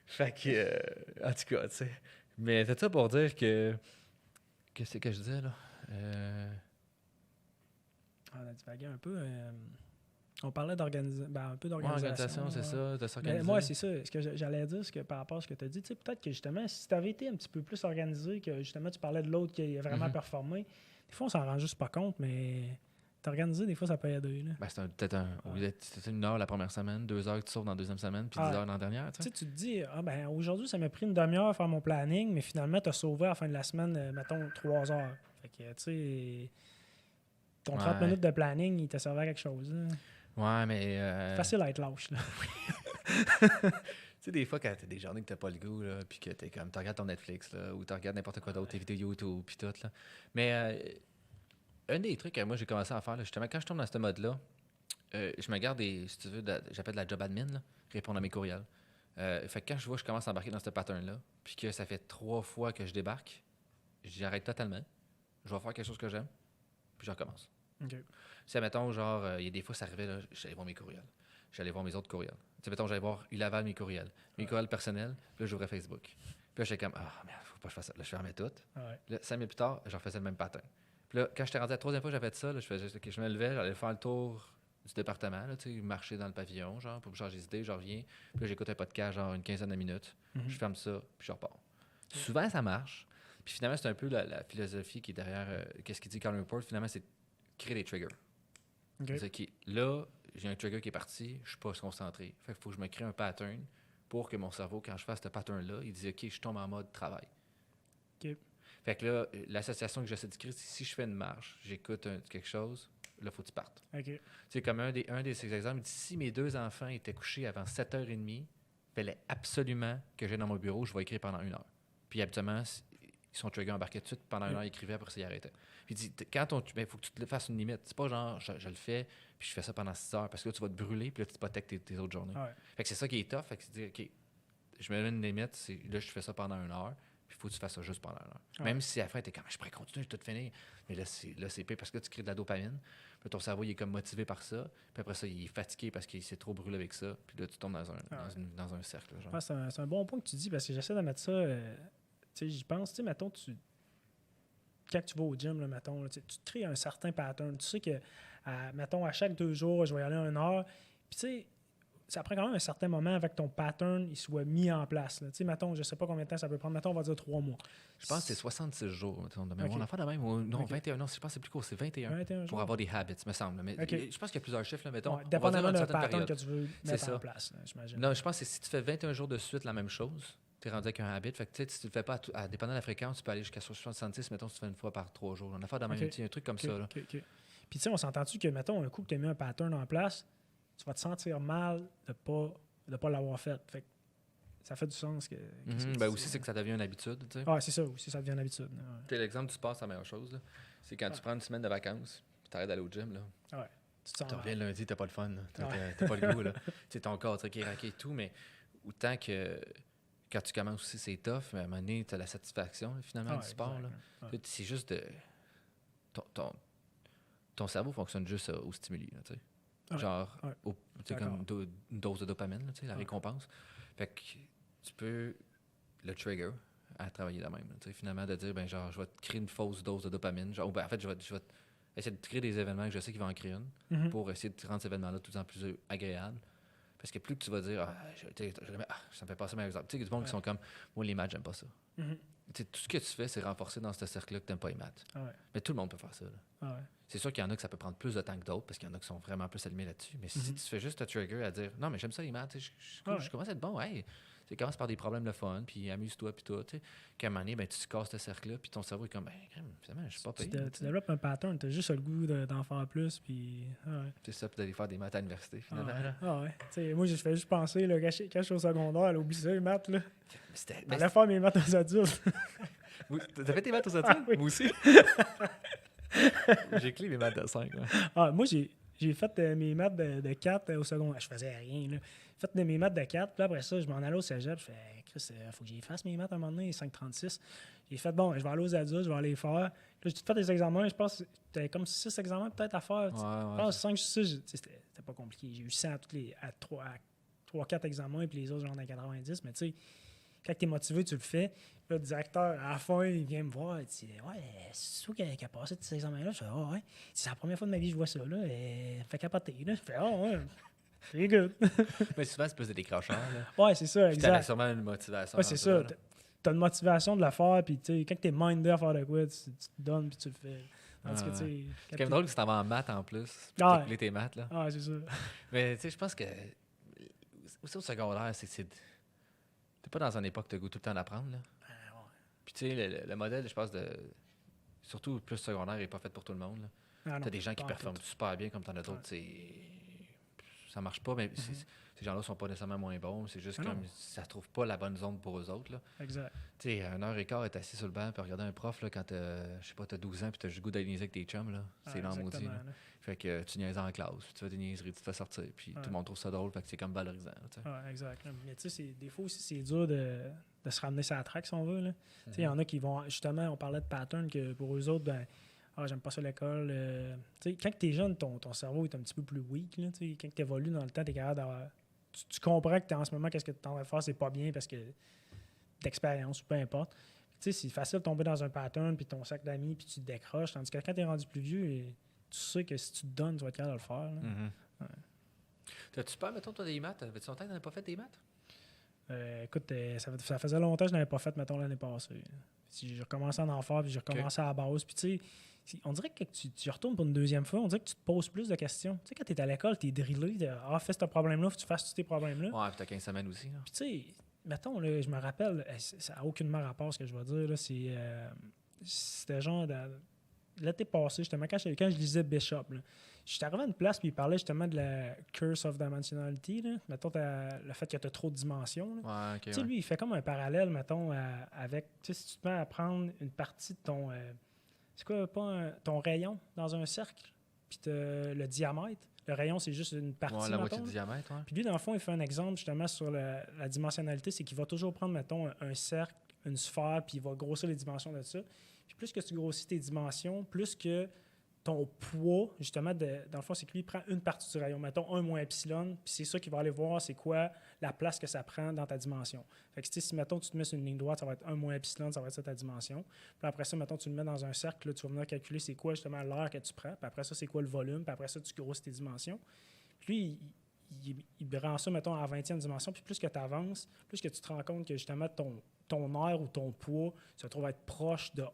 Fait que, en tout cas, tu sais. Mais c'est ça pour dire que... Qu'est-ce que je disais, là? On a divagué un peu. On parlait un peu Ouais, d'organisation. organisation, c'est ça, de Mais s'organiser. moi, c'est ça. Ce que j'allais dire, c'est que par rapport à ce que tu as dit, tu sais, peut-être que justement, si tu avais été un petit peu plus organisé, que justement, tu parlais de l'autre qui a vraiment performé, des fois, on s'en rend juste pas compte, mais t'organiser, des fois, ça peut aider. Là. Ben, au lieu d'être c'était 1 heure la première semaine, 2 heures que tu sauves dans la deuxième semaine, puis 10 heures dans la dernière, tu Tu sais. sais, tu te dis, aujourd'hui, ça m'a pris une demi-heure à faire mon planning, mais finalement, tu as sauvé à la fin de la semaine, mettons, 3 heures. Fait que, tu sais, ton 30 minutes de planning, il t'a servi à quelque chose. Là. Ouais, mais... Facile à être lâche. Là. Tu sais, des fois, quand t'as des journées que t'as pas le goût, là, puis que t'es comme, tu regardes ton Netflix, là, ou tu regardes n'importe quoi d'autre, tes vidéos YouTube, puis tout, là. Mais un des trucs que moi, j'ai commencé à faire, là, justement, quand je tombe dans ce mode-là, je me garde si tu veux, j'appelle de la job admin, là, répondre à mes courriels. Fait que quand je vois que je commence à embarquer dans ce pattern-là, puis que ça fait 3 fois que je débarque, j'arrête totalement. Je vais faire quelque chose que j'aime, puis je recommence. Okay. Si, mettons, genre, il y a des fois, ça arrivait, là, j'allais voir mes courriels. J'allais voir mes autres courriels. Tu sais, mettons, j'allais voir Ulaval, mes courriels. Mes courriels personnels, puis là, j'ouvrais Facebook. Puis là, j'étais comme, merde, faut pas que je fasse ça. Là, je fermais tout. Ouais. Là, 5 minutes plus tard, je refaisais le même pattern. Puis là, quand j'étais rendu à la 3e fois que j'avais fait ça, là, je me levais, j'allais faire le tour du département, là, tu sais, marcher dans le pavillon, genre, pour changer d'idée, je reviens. Puis là, j'écoute un podcast, genre, une quinzaine de minutes. Je ferme ça, puis je repars. Souvent, ça marche. Puis finalement, c'est un peu la philosophie qui est derrière, qu'est-ce qu'il dit Colin Report, finalement, c'est créer des triggers. Okay. C'est-à-dire que là, j'ai un trigger qui est parti, je suis pas concentré. Fait qu'il faut que je me crée un pattern pour que mon cerveau, quand je fasse ce pattern-là, il dise OK, je tombe en mode travail. Okay. Fait que là, l'association que j'essaie de créer, c'est si je fais une marche, j'écoute quelque chose, là, faut que tu partes. Okay. C'est comme un de ces exemples, il dit si mes 2 enfants étaient couchés avant 7h30, il fallait absolument que j'aille dans mon bureau, je vais écrire pendant 1 heure. Puis habituellement, son trigger embarquait tout de suite, pendant 1 heure, il écrivait, après ça, il arrêtait. Puis il dit, quand il faut que tu te fasses une limite. C'est pas genre, je le fais, puis je fais ça pendant 6 heures, parce que là, tu vas te brûler, puis là, tu hypothèques tes autres journées. Ouais. Fait que c'est ça qui est tough, fait que c'est dire, OK, je me donne une limite, là, je fais ça pendant 1 heure, puis il faut que tu fasses ça juste pendant 1 heure. Ouais. Même si à la fin, t'es comme, je pourrais continuer, je vais tout finir. Mais là, c'est pire parce que là, tu crées de la dopamine, puis ton cerveau, il est comme motivé par ça, puis après ça, il est fatigué parce qu'il s'est trop brûlé avec ça, puis là, tu tombes dans un cercle. Genre. Ouais, c'est un bon point que tu dis, parce que j'essaie de mettre ça, tu sais, j'y pense, tu sais, mettons, quand tu vas au gym, là, mettons, là, tu te crées un certain pattern. Tu sais que, mettons, à chaque 2 jours, je vais y aller 1 heure. Puis, tu sais, ça prend quand même un certain moment avec ton pattern il soit mis en place. Tu sais, mettons, je sais pas combien de temps ça peut prendre. Mettons, on va dire 3 mois. Je pense que c'est 66 jours. Okay. On a fait de même. Non, 21. Non, je pense que c'est plus court. C'est 21 pour avoir des habits, me semble. Mais je pense qu'il y a plusieurs chiffres. Là, mettons, dépendamment d'un pattern que tu veux mettre en place, j'imagine. Non, je pense que si tu fais 21 jours de suite la même chose, tu es rendu avec un habit. Fait que, si tu le fais pas, dépendant de la fréquence, tu peux aller jusqu'à 66, mettons, si tu fais une fois par 3 jours. On a fait de même un truc comme ça. Là. Puis, tu sais, on s'entend-tu que, mettons, un coup que tu as mis un pattern en place, tu vas te sentir mal de pas l'avoir fait. Fait que ça fait du sens. Aussi, c'est que ça devient une habitude. Ah, c'est ça aussi, ça devient une habitude. Ouais. L'exemple du sport, c'est la meilleure chose. Là. C'est quand tu prends une semaine de vacances, puis tu arrêtes d'aller au gym. Là. Ouais. Tu reviens lundi, t'as pas le fun. T'as pas le goût. Tu ton corps qui est raqué et tout, mais autant que quand tu commences aussi, c'est tough, mais à un moment donné, tu as la satisfaction finalement du sport. Là. C'est juste de. Ton cerveau fonctionne juste au stimuli. Là, genre, comme une dose de dopamine, là, la récompense. Fait que tu peux le trigger à travailler de même. Là, finalement, de dire, ben genre, je vais te créer une fausse dose de dopamine. Genre, en fait, je vais essayer de créer des événements que je sais qu'il va en créer une pour essayer de rendre ces événements-là de plus en plus agréables. Parce que plus que tu vas dire, ça me fait passer mes exemples. Tu sais, il y a du monde qui sont comme, moi, les maths, j'aime pas ça. Tout ce que tu fais, c'est renforcer dans ce cercle-là que tu n'aimes pas les maths. Mais tout le monde peut faire ça. Là. C'est sûr qu'il y en a que ça peut prendre plus de temps que d'autres parce qu'il y en a qui sont vraiment plus allumés là-dessus. Mais si tu fais juste te trigger à dire, non, mais j'aime ça les maths, je commence à être bon, tu commences par des problèmes de fun, puis amuse-toi, puis tout. Qu'à un moment donné, ben, tu casses ce cercle-là, puis ton cerveau est comme, ben, finalement, je suis pas payé. Tu développes un pattern, tu as juste le goût d'en faire plus, puis. C'est ça, puis d'aller faire des maths à l'université, finalement. Moi, je fais juste penser, là, quand je suis au secondaire, là, oublie ça, les maths. Là. J'allais faire mes maths aux adultes. T'as fait tes maths aux adultes? Oui. Moi aussi. J'ai clé mes maths de 5. Moi, j'ai fait mes maths de 4 au secondaire. Je faisais rien. J'ai fait mes maths de 4, puis après ça, je m'en allais au cégep. Je fais, Chris, il faut que j'y fasse mes maths à un moment donné, 5,36. J'ai fait, bon, je vais aller aux adultes, je vais aller les faire. Là, j'ai fait des examens. Je pense que t'avais comme 6 examens peut-être à faire. Je pense 5, 6, c'était pas compliqué. J'ai eu 100 à 3-4 examens, puis les autres, j'en ai 90. Mais tu sais, quand tu es motivé, tu le fais. Puis là, le directeur, à la fin, il vient me voir, il dit ouais, c'est sûr qui a passé tous ces examens-là. Je fais ah ouais, c'est la première fois de ma vie que je vois ça, là. Elle fait capoter, là. Je fais ah ouais, c'est good. Mais souvent, c'est plus des décrocheurs. Là. Ouais, c'est ça, Puis t'avais exact. sûrement une motivation. Ouais, c'est ça. T'as une motivation de la faire, puis tu sais, quand t'es mindé à faire de quoi, tu te donnes, puis tu le fais. Tandis que, tu sais, c'est quand même drôle que tu t'en vas en maths en plus. Puis Ah t'as coulé tes maths, là. Ah, c'est ça. Mais tu sais, je pense que aussi au secondaire, c'est t'es pas dans une époque où t'as goût tout le temps d'apprendre, là. Puis tu sais, le modèle, je pense, surtout plus secondaire, n'est pas fait pour tout le monde, là. Ah, T'as des gens qui performent super bien comme t'en as d'autres, ça marche pas, mais ces gens-là sont pas nécessairement moins bons. C'est juste comme ça trouve pas la bonne zone pour eux autres. Là. Exact. Tu sais, 1h15, être assis sur le banc et regarder un prof là, quand t'as 12 ans et t'as juste le goût d'aller niaiser avec tes chums, là. C'est lent maudit. Là. Fait que tu niaises en classe, puis tu fais des niaiseries, tu te fais sortir, puis tout le monde trouve ça drôle, fait que c'est comme valorisant. Exact. Mais tu sais, des fois aussi, c'est dur de se ramener sur la track, si on veut. Tu sais, il y en a qui vont, justement, on parlait de pattern, que pour eux autres, ben, j'aime pas ça l'école. Quand tu es jeune, ton cerveau est un petit peu plus weak. Là, quand tu évolues dans le temps, tu es capable d'avoir. Tu comprends que en ce moment, qu'est-ce que tu es en train de faire, c'est pas bien parce que d'expérience ou peu importe. C'est facile de tomber dans un pattern, puis ton sac d'amis, puis tu te décroches. Tandis que quand tu es rendu plus vieux, tu sais que si tu te donnes, tu vas être capable de le faire. Là. T'as-tu peur, mettons, toi, des maths? Avais-tu longtemps que tu n'avais pas fait des maths? Écoute, ça faisait longtemps que je n'avais pas fait, mettons, l'année passée. J'ai recommencé à en faire, puis j'ai recommencé à la base. Puis tu sais, on dirait que tu retournes pour une deuxième fois, on dirait que tu te poses plus de questions. Tu sais, quand tu es à l'école, tu es drillé. Fais ce problème-là, faut que tu fasses tous tes problèmes-là. Ouais, puis tu as 15 semaines aussi. Là. Puis tu sais, mettons, là, je me rappelle, ça n'a aucunement rapport à ce que je vais dire. Là, c'était genre, l'été passé, justement, quand je lisais Bishop, j'étais arrivé à une place, puis il parlait justement de la curse of dimensionality. Là. Mettons, le fait que tu as trop de dimensions. Là. Ouais, ok. Tu sais, lui, il fait comme un parallèle, mettons, avec, tu sais, si tu te mets à prendre une partie de ton. C'est quoi, ton rayon dans un cercle, puis le diamètre. Le rayon, c'est juste une partie. Ouais, la moitié du diamètre, ouais. Puis lui, dans le fond, il fait un exemple justement sur la dimensionnalité, c'est qu'il va toujours prendre, mettons, un cercle, une sphère, puis il va grossir les dimensions de ça. Puis plus que tu grossis tes dimensions, plus que ton poids, justement, dans le fond, c'est que lui, il prend une partie du rayon, mettons 1 moins epsilon, puis c'est ça qu'il va aller voir, c'est quoi la place que ça prend dans ta dimension. Fait que si, mettons, tu te mets sur une ligne droite, ça va être 1 moins epsilon, ça va être ça ta dimension. Puis après ça, mettons, tu le mets dans un cercle, là, tu vas venir calculer c'est quoi, justement, l'air que tu prends, puis après ça, c'est quoi le volume, puis après ça, tu grossis tes dimensions. Puis lui, il rend ça, mettons, à la 20e dimension, puis plus que tu avances, plus que tu te rends compte que, justement, ton air ou ton poids se trouve être proche de 1.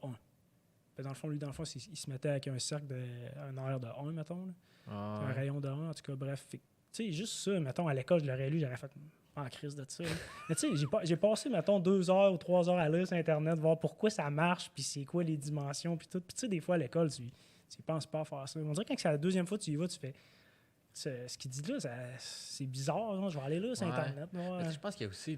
Dans le fond, lui, il se mettait avec un cercle un air de 1, mettons. Là. Un rayon de 1, en tout cas, bref. Tu sais, juste ça, mettons, à l'école, je l'aurais lu, j'aurais fait en crise de ça. Mais tu sais, j'ai passé, mettons, 2 heures ou 3 heures à lire sur Internet, voir pourquoi ça marche, puis c'est quoi les dimensions, puis tout. Puis tu sais, des fois, à l'école, tu penses pas à faire ça. On dirait que quand c'est la deuxième fois que tu y vas, tu fais... Ce qu'il dit là, c'est bizarre. Genre, je vais aller là sur Internet. Je pense qu'il y a aussi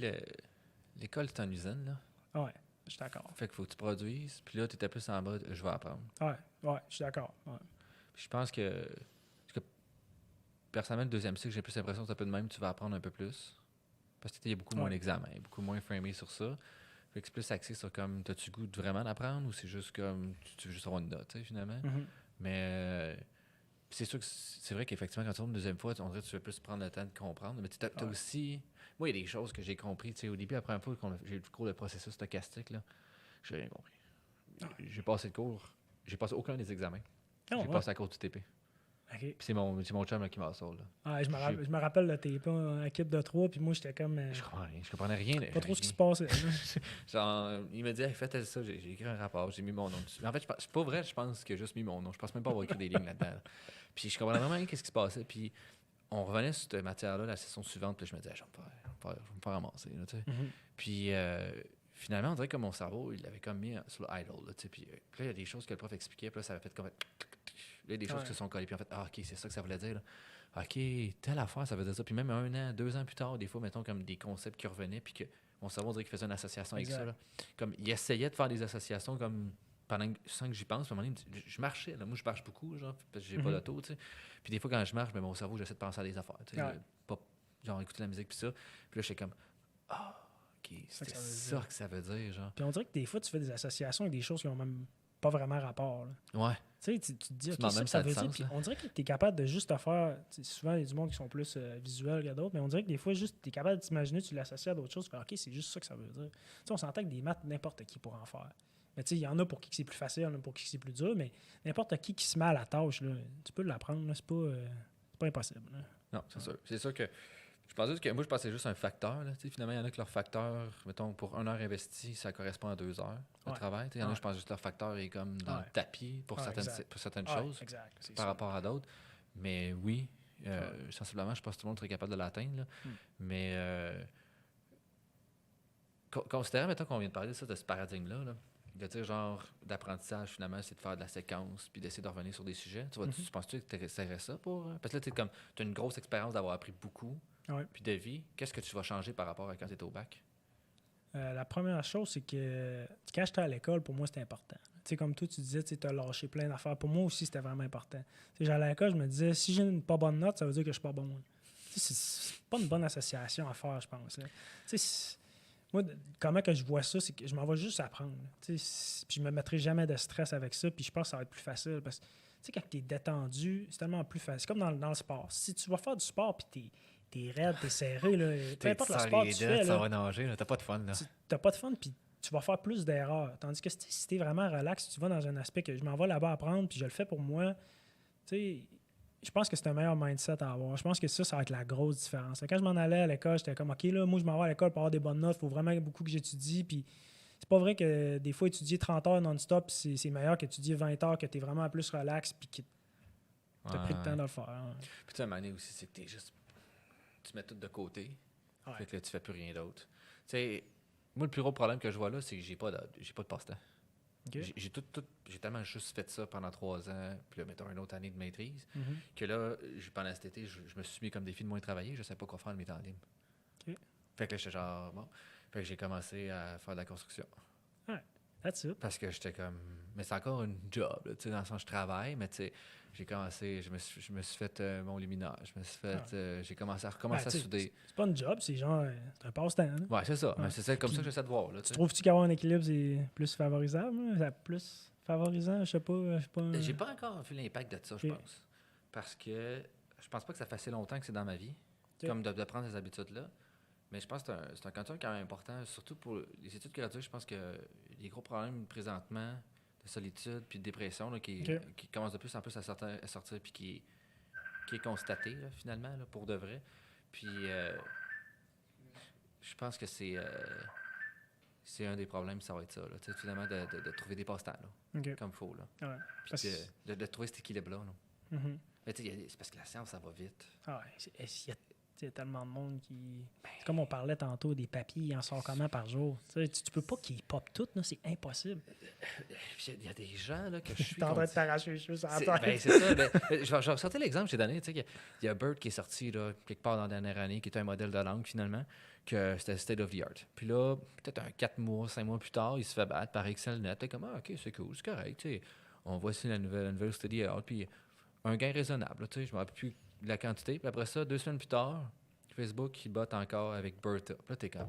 l'école, c'est en usine, là. Ouais. Je suis d'accord. Fait qu'il faut que tu produises. Puis là, tu étais plus en mode, je vais apprendre. Ouais, je suis d'accord. Ouais. Puis je pense que personnellement, le deuxième cycle, j'ai plus l'impression que c'est un peu de même, tu vas apprendre un peu plus. Parce qu'il y a beaucoup moins d'examens, beaucoup moins framé sur ça. Fait que c'est plus axé sur comme, t'as-tu goût de vraiment d'apprendre ou c'est juste comme, tu veux juste avoir une note, tu sais, finalement. Mm-hmm. Mais c'est sûr que c'est vrai qu'effectivement, quand tu tournes une deuxième fois, on dirait que tu veux plus prendre le temps de comprendre. Mais tu as aussi... Moi, il y a des choses que j'ai compris. Tu sais, au début, la première fois j'ai eu le cours de processus stochastique, là, j'ai rien compris. J'ai passé le cours. J'ai passé aucun des examens. J'ai passé à cause du TP. Okay. Puis c'est mon chum là, qui m'a sauvé. Je me rappelle le TP en équipe de 3, puis moi, j'étais comme... Je comprenais rien. Pas trop ce qui se passait. Genre, il m'a dit, hey, faites ça. J'ai écrit un rapport, j'ai mis mon nom dessus. Mais en fait, c'est pas vrai, je pense qu'il a juste mis mon nom. Je pense même pas avoir écrit des lignes là-dedans. Là. Puis je comprenais vraiment rien qu'est-ce qui se passait. Puis on revenait sur cette matière-là, la session suivante, puis je me disais, je vais me faire ramasser. Là, tu sais. Mm-hmm. Puis finalement, on dirait que mon cerveau, il l'avait comme mis sur le idle. Là, tu sais. Puis là, il y a des choses que le prof expliquait, puis là, ça avait fait comme... Il y a des choses qui se sont collées, puis en fait, OK, c'est ça que ça voulait dire. Là. OK, telle affaire, ça veut dire ça. Puis même 1 an, 2 ans plus tard, des fois, mettons, comme des concepts qui revenaient, puis que mon cerveau, on dirait qu'il faisait une association avec ça. Là. Comme, il essayait de faire des associations comme pendant sans que j'y pense. À un moment donné, je marchais. Là. Moi, je marche beaucoup, genre, parce que j'ai pas d'auto, tu sais. Puis des fois, quand je marche, ben, mon cerveau, j'essaie de penser à des affaires. Tu sais, pas, genre, écouter la musique, puis ça. Puis là, je suis comme, OK, c'est ça que ça veut dire, genre. Puis on dirait que des fois, tu fais des associations avec des choses qui n'ont même pas vraiment rapport. Là. Ouais. sais, tu te dis, OK, demandes ça, même ça ça a veut du dire. sens, Puis là. on dirait que tu es capable de juste te faire. Souvent, il y a du monde qui sont plus visuels que d'autres, mais on dirait que des fois, juste, tu es capable de t'imaginer, tu l'associes à d'autres choses, tu fais, OK, c'est juste ça que ça veut dire. Tu sais, on s'entend que des maths, n'importe qui pourra en faire. Mais tu sais, il y en a pour qui c'est plus facile, il y en a pour qui c'est plus dur, mais n'importe qui se met à la tâche, là, tu peux l'apprendre, là, c'est pas impossible. Là. Non, c'est sûr. C'est sûr que je pensais que moi, je pensais juste un facteur. Là. Finalement, il y en a que leur facteur, mettons, pour 1 heure investie, ça correspond à 2 heures de Ouais. travail. Il y en a, je pense juste que leur facteur est comme dans le tapis pour certaines choses Exact, par rapport à d'autres. Mais oui, sensiblement, je pense que tout le monde serait capable de l'atteindre. Là. Mais considérant, mettons, qu'on vient de parler de ça, de ce paradigme-là, là, de dire genre d'apprentissage, finalement, c'est de faire de la séquence puis d'essayer de revenir sur des sujets. Tu penses-tu que tu essaierais ça pour. Parce que là, tu as une grosse expérience d'avoir appris beaucoup, puis de vie. Qu'est-ce que tu vas changer par rapport à quand tu étais au bac? La première chose, c'est que quand j'étais à l'école, pour moi, c'était important. Tu sais, comme toi, tu disais, tu as lâché plein d'affaires. Pour moi aussi, c'était vraiment important. Tu sais, j'allais à l'école, je me disais, si j'ai une pas bonne note, ça veut dire que je suis pas bon. Tu sais, c'est pas une bonne association à faire, je pense. Là. Tu sais, moi, comment que je vois ça, c'est que je m'en vais juste apprendre. Tu sais, puis je me mettrai jamais de stress avec ça, puis je pense que ça va être plus facile. Parce que, tu sais, quand tu es détendu, c'est tellement plus facile. C'est comme dans le sport. Si tu vas faire du sport, puis t'es raide, t'es serré, là, peu importe le sport que tu fais, ça va nager, t'as pas de fun. t'as pas de fun, puis tu vas faire plus d'erreurs. Tandis que si t'es vraiment relax, tu vas dans un aspect que je m'en vais là-bas apprendre, puis je le fais pour moi, tu sais, je pense que c'est un meilleur mindset à avoir. Je pense que ça va être la grosse différence. Quand je m'en allais à l'école, j'étais comme, OK, là, moi, je m'en vais à l'école pour avoir des bonnes notes, il faut vraiment beaucoup que j'étudie, puis c'est pas vrai que des fois, étudier 30 heures non-stop, c'est meilleur qu'étudier 20 heures, que t'es vraiment plus relax, puis que t'as pris le temps de le faire. Hein. Puis tu sais, à un moment donné aussi, c'est que t'es juste. Tu mets tout de côté. Ouais. Fait que là, tu fais plus rien d'autre. Tu sais, moi, le plus gros problème que je vois là, c'est que j'ai pas de passe-temps. Okay. J'ai tellement juste fait ça pendant 3 ans, puis là, mettons une autre année de maîtrise, que là, pendant cet été, je me suis mis comme défi de moins travailler. Je savais pas quoi faire de mes temps libres. Okay. Fait que là, j'étais genre, bon. Fait que j'ai commencé à faire de la construction. Ouais, that's it. Parce que j'étais comme. Mais c'est encore une job, tu sais, dans le sens je travaille, mais tu sais, j'ai commencé, je me suis fait mon luminaire, je me suis fait. J'ai commencé à recommencer à souder. C'est pas une job, c'est genre. C'est un passe-temps. Hein? Ouais, c'est ça. Ouais. Mais c'est comme ça que j'essaie de voir. Là, tu trouves-tu qu'avoir un équilibre, c'est plus favorisable? Hein? Plus favorisant? Je sais pas. J'ai pas encore vu l'impact de ça, je pense. Parce que je pense pas que ça fait assez longtemps que c'est dans ma vie, comme de prendre ces habitudes-là. Mais je pense que c'est un concept quand même important, surtout pour les études graduées. Je pense que les gros problèmes présentement de solitude puis de dépression là, qui commencent de plus en plus à sortir puis qui est constaté là, finalement là, pour de vrai. Puis je pense que c'est un des problèmes, ça va être ça. Là, finalement, de trouver des passe-temps comme il faut. Là. Ouais. Puis de trouver cet équilibre-là. Là. Mm-hmm. Mais c'est parce que la science, ça va vite. Ah ouais, il y a tellement de monde qui... C'est comme on parlait tantôt, des papiers, il en sort comment par jour? Tu peux pas qu'ils pop tout, c'est impossible. Il y a des gens là, que je suis... T'es en train de t'arracher les cheveux sur la tête. Ben, c'est ça. Je vais ressortir l'exemple que j'ai donné. Il y a Bird qui est sorti là, quelque part dans la dernière année, qui était un modèle de langue finalement, que c'était state of the art. Puis là, peut-être 4 mois, 5 mois plus tard, il se fait battre par ExcelNet. T'es comme, OK, c'est cool, c'est correct. T'sais. On voit ici la nouvelle study out. Puis un gain raisonnable. Je ne me rappelle plus de la quantité. Puis après ça, 2 semaines plus tard, Facebook, il botte encore avec Bertha. Puis là, t'es comme...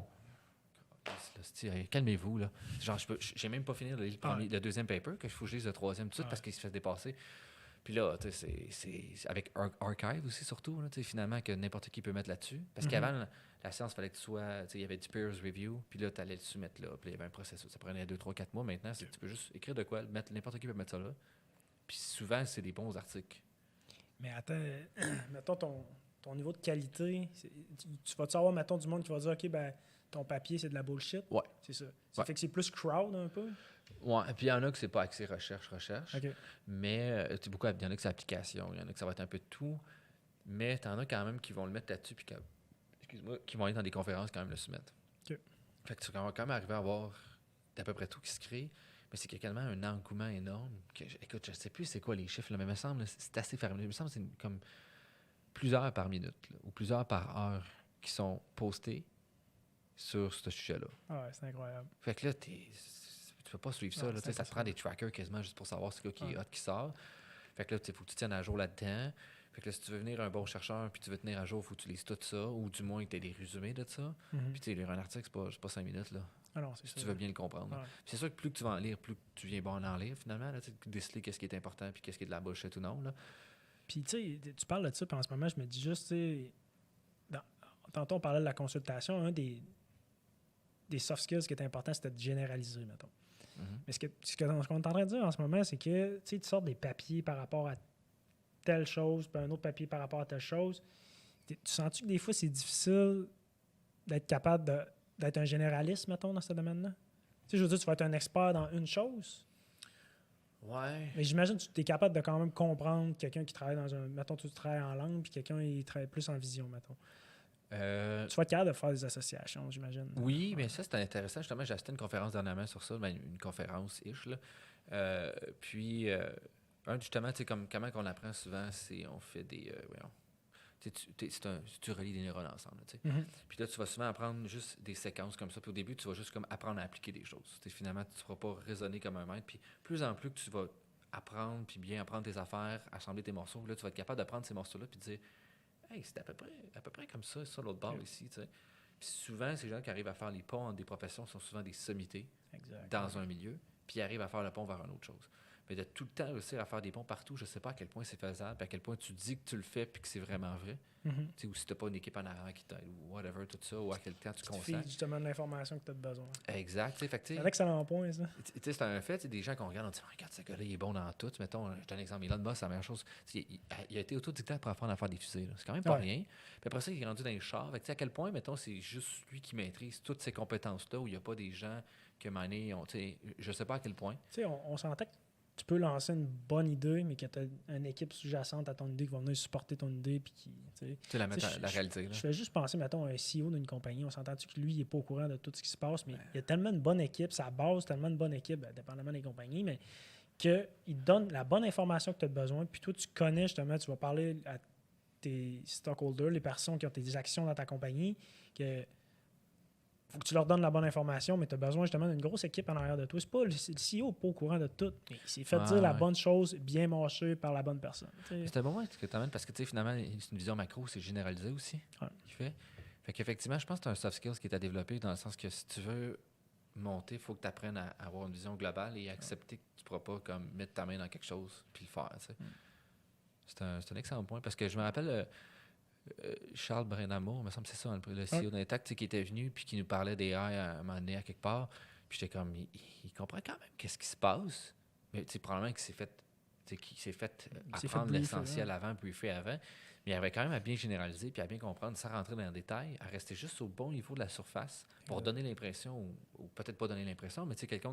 calmez-vous, là. Genre, j'ai même pas fini de lire le deuxième paper, que je faut que je lise le troisième tout de suite parce qu'il se fait dépasser. Puis là, tu sais, c'est avec Archive aussi, surtout, là, finalement, que n'importe qui peut mettre là-dessus. Parce qu'avant, la science, il fallait que tu sois... Il y avait du peer review, puis là, tu allais le soumettre là. Puis il y avait un processus. Ça prenait 2, 3, 4 mois. Maintenant, tu peux juste écrire de quoi, n'importe qui peut mettre ça là. Puis souvent, c'est des bons articles. Mais attends, mettons ton niveau de qualité, tu vas-tu avoir, mettons, du monde qui va dire, OK, ben ton papier, c'est de la bullshit? Ouais. C'est ça. Ça fait que c'est plus crowd, un peu? Ouais, puis il y en a que c'est pas axé recherche. Okay. Mais il y en a que c'est application, il y en a que ça va être un peu de tout. Mais t'en as quand même qui vont le mettre là-dessus, puis qui vont aller dans des conférences quand même le soumettre. Okay. Fait que tu vas quand même arriver à avoir d'à peu près tout qui se crée. Mais c'est qu'il y a tellement un engouement énorme que, écoute, je sais plus c'est quoi les chiffres, là, mais il me semble c'est assez fermé. Il me semble que c'est comme plusieurs par minute là, ou plusieurs par heure qui sont postés sur ce sujet-là. Ah ouais, c'est incroyable. Fait que là, tu peux pas suivre ça. Là, ça te prend des trackers quasiment juste pour savoir c'est quoi qui est hot qui sort. Fait que là, il faut que tu tiennes à jour là-dedans. Fait que là, si tu veux venir un bon chercheur puis tu veux tenir à jour, il faut que tu lises tout ça, ou du moins que tu aies des résumés de ça. Puis tu sais, lire un article, c'est pas 5 minutes. Là. Ah non, c'est si ça. tu veux bien le comprendre. Ouais. C'est sûr que plus que tu vas en lire, plus que tu viens bon en lire, finalement, là, tu sais, déceler qu'est-ce qui est important puis qu'est-ce qui est de la bullshit ou non. Là. Puis, tu sais, tu parles de ça, puis en ce moment, je me dis juste, tu sais, tantôt, on parlait de la consultation, un des soft skills qui était important, c'était de généraliser, mettons. Mais ce qu'on est en train de dire en ce moment, c'est que, tu sais, tu sors des papiers par rapport à telle chose, puis un autre papier par rapport à telle chose. Tu sens-tu que des fois, c'est difficile d'être capable d'être un généraliste, mettons, dans ce domaine-là? Tu sais, je veux dire, tu vas être un expert dans une chose, Ouais. mais j'imagine que tu es capable de quand même comprendre quelqu'un qui travaille dans un... Mettons, tu travailles en langue, puis quelqu'un, il travaille plus en vision, mettons. Tu vas être capable de faire des associations, j'imagine. Oui, Ouais. mais ça, c'était intéressant. Justement, j'ai assisté à une conférence dernièrement sur ça, ben, une conférence-ish. Là. Puis, justement, tu sais, comme comment qu'on apprend souvent, c'est on fait des... tu relis des neurones ensemble. Là, Puis là, tu vas souvent apprendre juste des séquences comme ça. Puis au début, tu vas juste comme apprendre à appliquer des choses. Finalement, tu ne feras pas raisonner comme un maître. Puis plus en plus que tu vas apprendre, puis bien apprendre tes affaires, assembler tes morceaux, là, tu vas être capable de prendre ces morceaux-là puis de dire hey, c'est à peu près comme ça l'autre bord ici. Puis souvent, ces gens qui arrivent à faire les ponts entre des professions sont souvent des sommités dans un milieu, puis ils arrivent à faire le pont vers une autre chose. Mais de tout le temps réussir à faire des ponts partout, je ne sais pas à quel point c'est faisable, à quel point tu dis que tu le fais puis que c'est vraiment vrai. Ou si tu n'as pas une équipe en arrière qui t'aide, ou whatever, tout ça, ou à quel temps tu consacres. Tu justement de l'information que tu as besoin. Exact. C'est un excellent point, ça. C'est un fait, des gens qu'on regarde, on dit regarde, ce gars-là, il est bon dans tout. Mettons, je donne un exemple, Elon Musk, c'est la meilleure chose. Il a été autodidacte pour apprendre à faire des fusées. C'est quand même pas rien. Puis après ça, il est rendu dans les chars. À quel point, mettons, c'est juste lui qui maîtrise toutes ces compétences-là, où il n'y a pas des gens que mané, je sais pas à quel point. Tu sais, on s'entend que tu peux lancer une bonne idée, mais que tu as une équipe sous-jacente à ton idée qui va venir supporter ton idée. Puis qui, la réalité. Je fais juste penser, mettons, à un CEO d'une compagnie. On s'entend-tu que lui, il n'est pas au courant de tout ce qui se passe, mais il y a tellement une bonne équipe, sa base, tellement une bonne équipe, dépendamment des compagnies, mais qu'il donne la bonne information que tu as besoin. Puis toi, tu connais justement, tu vas parler à tes stockholders, les personnes qui ont tes actions dans ta compagnie, que faut que tu leur donnes la bonne information, mais tu as besoin justement d'une grosse équipe en arrière de toi. Le CEO n'est pas au courant de tout, mais il s'est fait dire la bonne chose, bien mâchée par la bonne personne. C'est un bon point que tu amènes parce que finalement, c'est une vision macro, c'est généralisé aussi. Fait qu'effectivement, je pense que c'est un soft skills qui est à développer dans le sens que si tu veux monter, il faut que tu apprennes à avoir une vision globale et accepter que tu ne pourras pas comme, mettre ta main dans quelque chose puis le faire. C'est un excellent point parce que je me rappelle... Charles Brindamour, il me semble que c'est ça, le CEO d'Intact, qui était venu puis qui nous parlait des AI à un moment donné à quelque part. Puis j'étais comme, il comprend quand même qu'est-ce qui se passe. Mais probablement qu'il s'est fait apprendre l'essentiel avant, briefer avant. Mais il avait quand même à bien généraliser puis à bien comprendre sans rentrer dans le détail, à rester juste au bon niveau de la surface pour donner l'impression, ou peut-être pas donner l'impression, mais quelqu'un,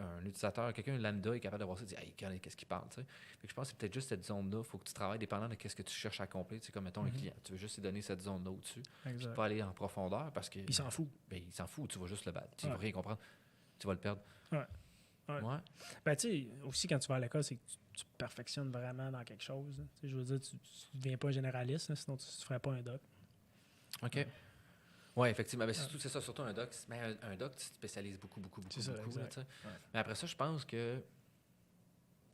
un utilisateur, quelqu'un lambda est capable de voir ça et dire hey, qu'est-ce qu'il parle. Fait que je pense que c'est peut-être juste cette zone-là, il faut que tu travailles dépendant de ce que tu cherches à accomplir. Comme mettons un client, tu veux juste lui donner cette zone-là au-dessus, puis pas aller en profondeur parce que. Il s'en fout. Il s'en fout, tu vas juste le battre. Tu vas rien comprendre, tu vas le perdre. Ouais. Ben, tu sais, aussi, quand tu vas à l'école, c'est que tu perfectionnes vraiment dans quelque chose. Je veux dire, tu ne deviens pas généraliste, sinon tu ne ferais pas un doc. OK. Oui, effectivement. Ben, c'est ça, surtout un doc. Mais un doc, tu te spécialises beaucoup. Mais après ça, je pense que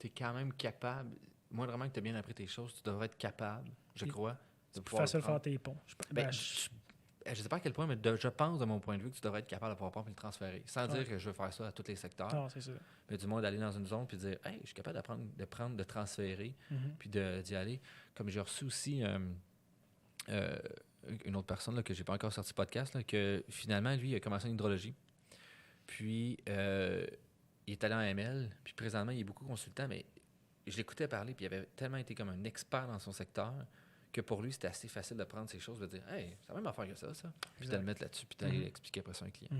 tu es quand même capable, moindrement que tu as bien appris tes choses, tu devrais être capable, je crois. C'est plus facile de faire tes ponts. Je ne sais pas à quel point, mais je pense, de mon point de vue, que tu devrais être capable de pouvoir prendre et le transférer. Sans dire que je veux faire ça à tous les secteurs. Non, c'est ça. Mais du moins d'aller dans une zone puis de dire hey, je suis capable de transférer, puis d'y aller. Comme j'ai reçu aussi une autre personne là, que j'ai pas encore sorti podcast, là, que finalement, lui, il a commencé en hydrologie. Puis il est allé en ML, puis présentement, il est beaucoup consultant, mais je l'écoutais parler, puis il avait tellement été comme un expert dans son secteur que pour lui, c'était assez facile de prendre ces choses, de dire hey, c'est la même affaire que ça. Puis de le mettre là-dessus, puis d'aller l'expliquer après ça à un client.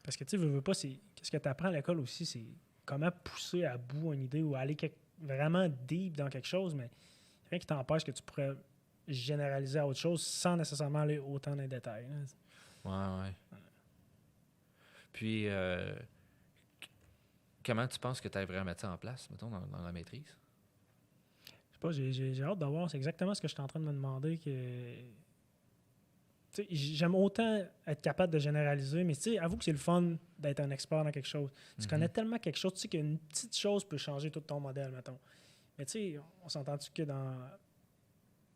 Parce que tu sais, veux pas, qu'est-ce que tu apprends à l'école aussi, c'est comment pousser à bout une idée ou aller vraiment deep dans quelque chose, mais rien qui t'empêche que tu pourrais généraliser à autre chose sans nécessairement aller autant dans les détails. Ouais. Puis, comment tu penses que tu arriverais à mettre ça en place, mettons, dans la maîtrise? Je sais pas, j'ai hâte de voir. C'est exactement ce que je suis en train de me demander. J'aime autant être capable de généraliser, mais avoue que c'est le fun d'être un expert dans quelque chose. Tu connais tellement quelque chose, tu sais qu'une petite chose peut changer tout ton modèle, mettons. Mais on s'entend-tu que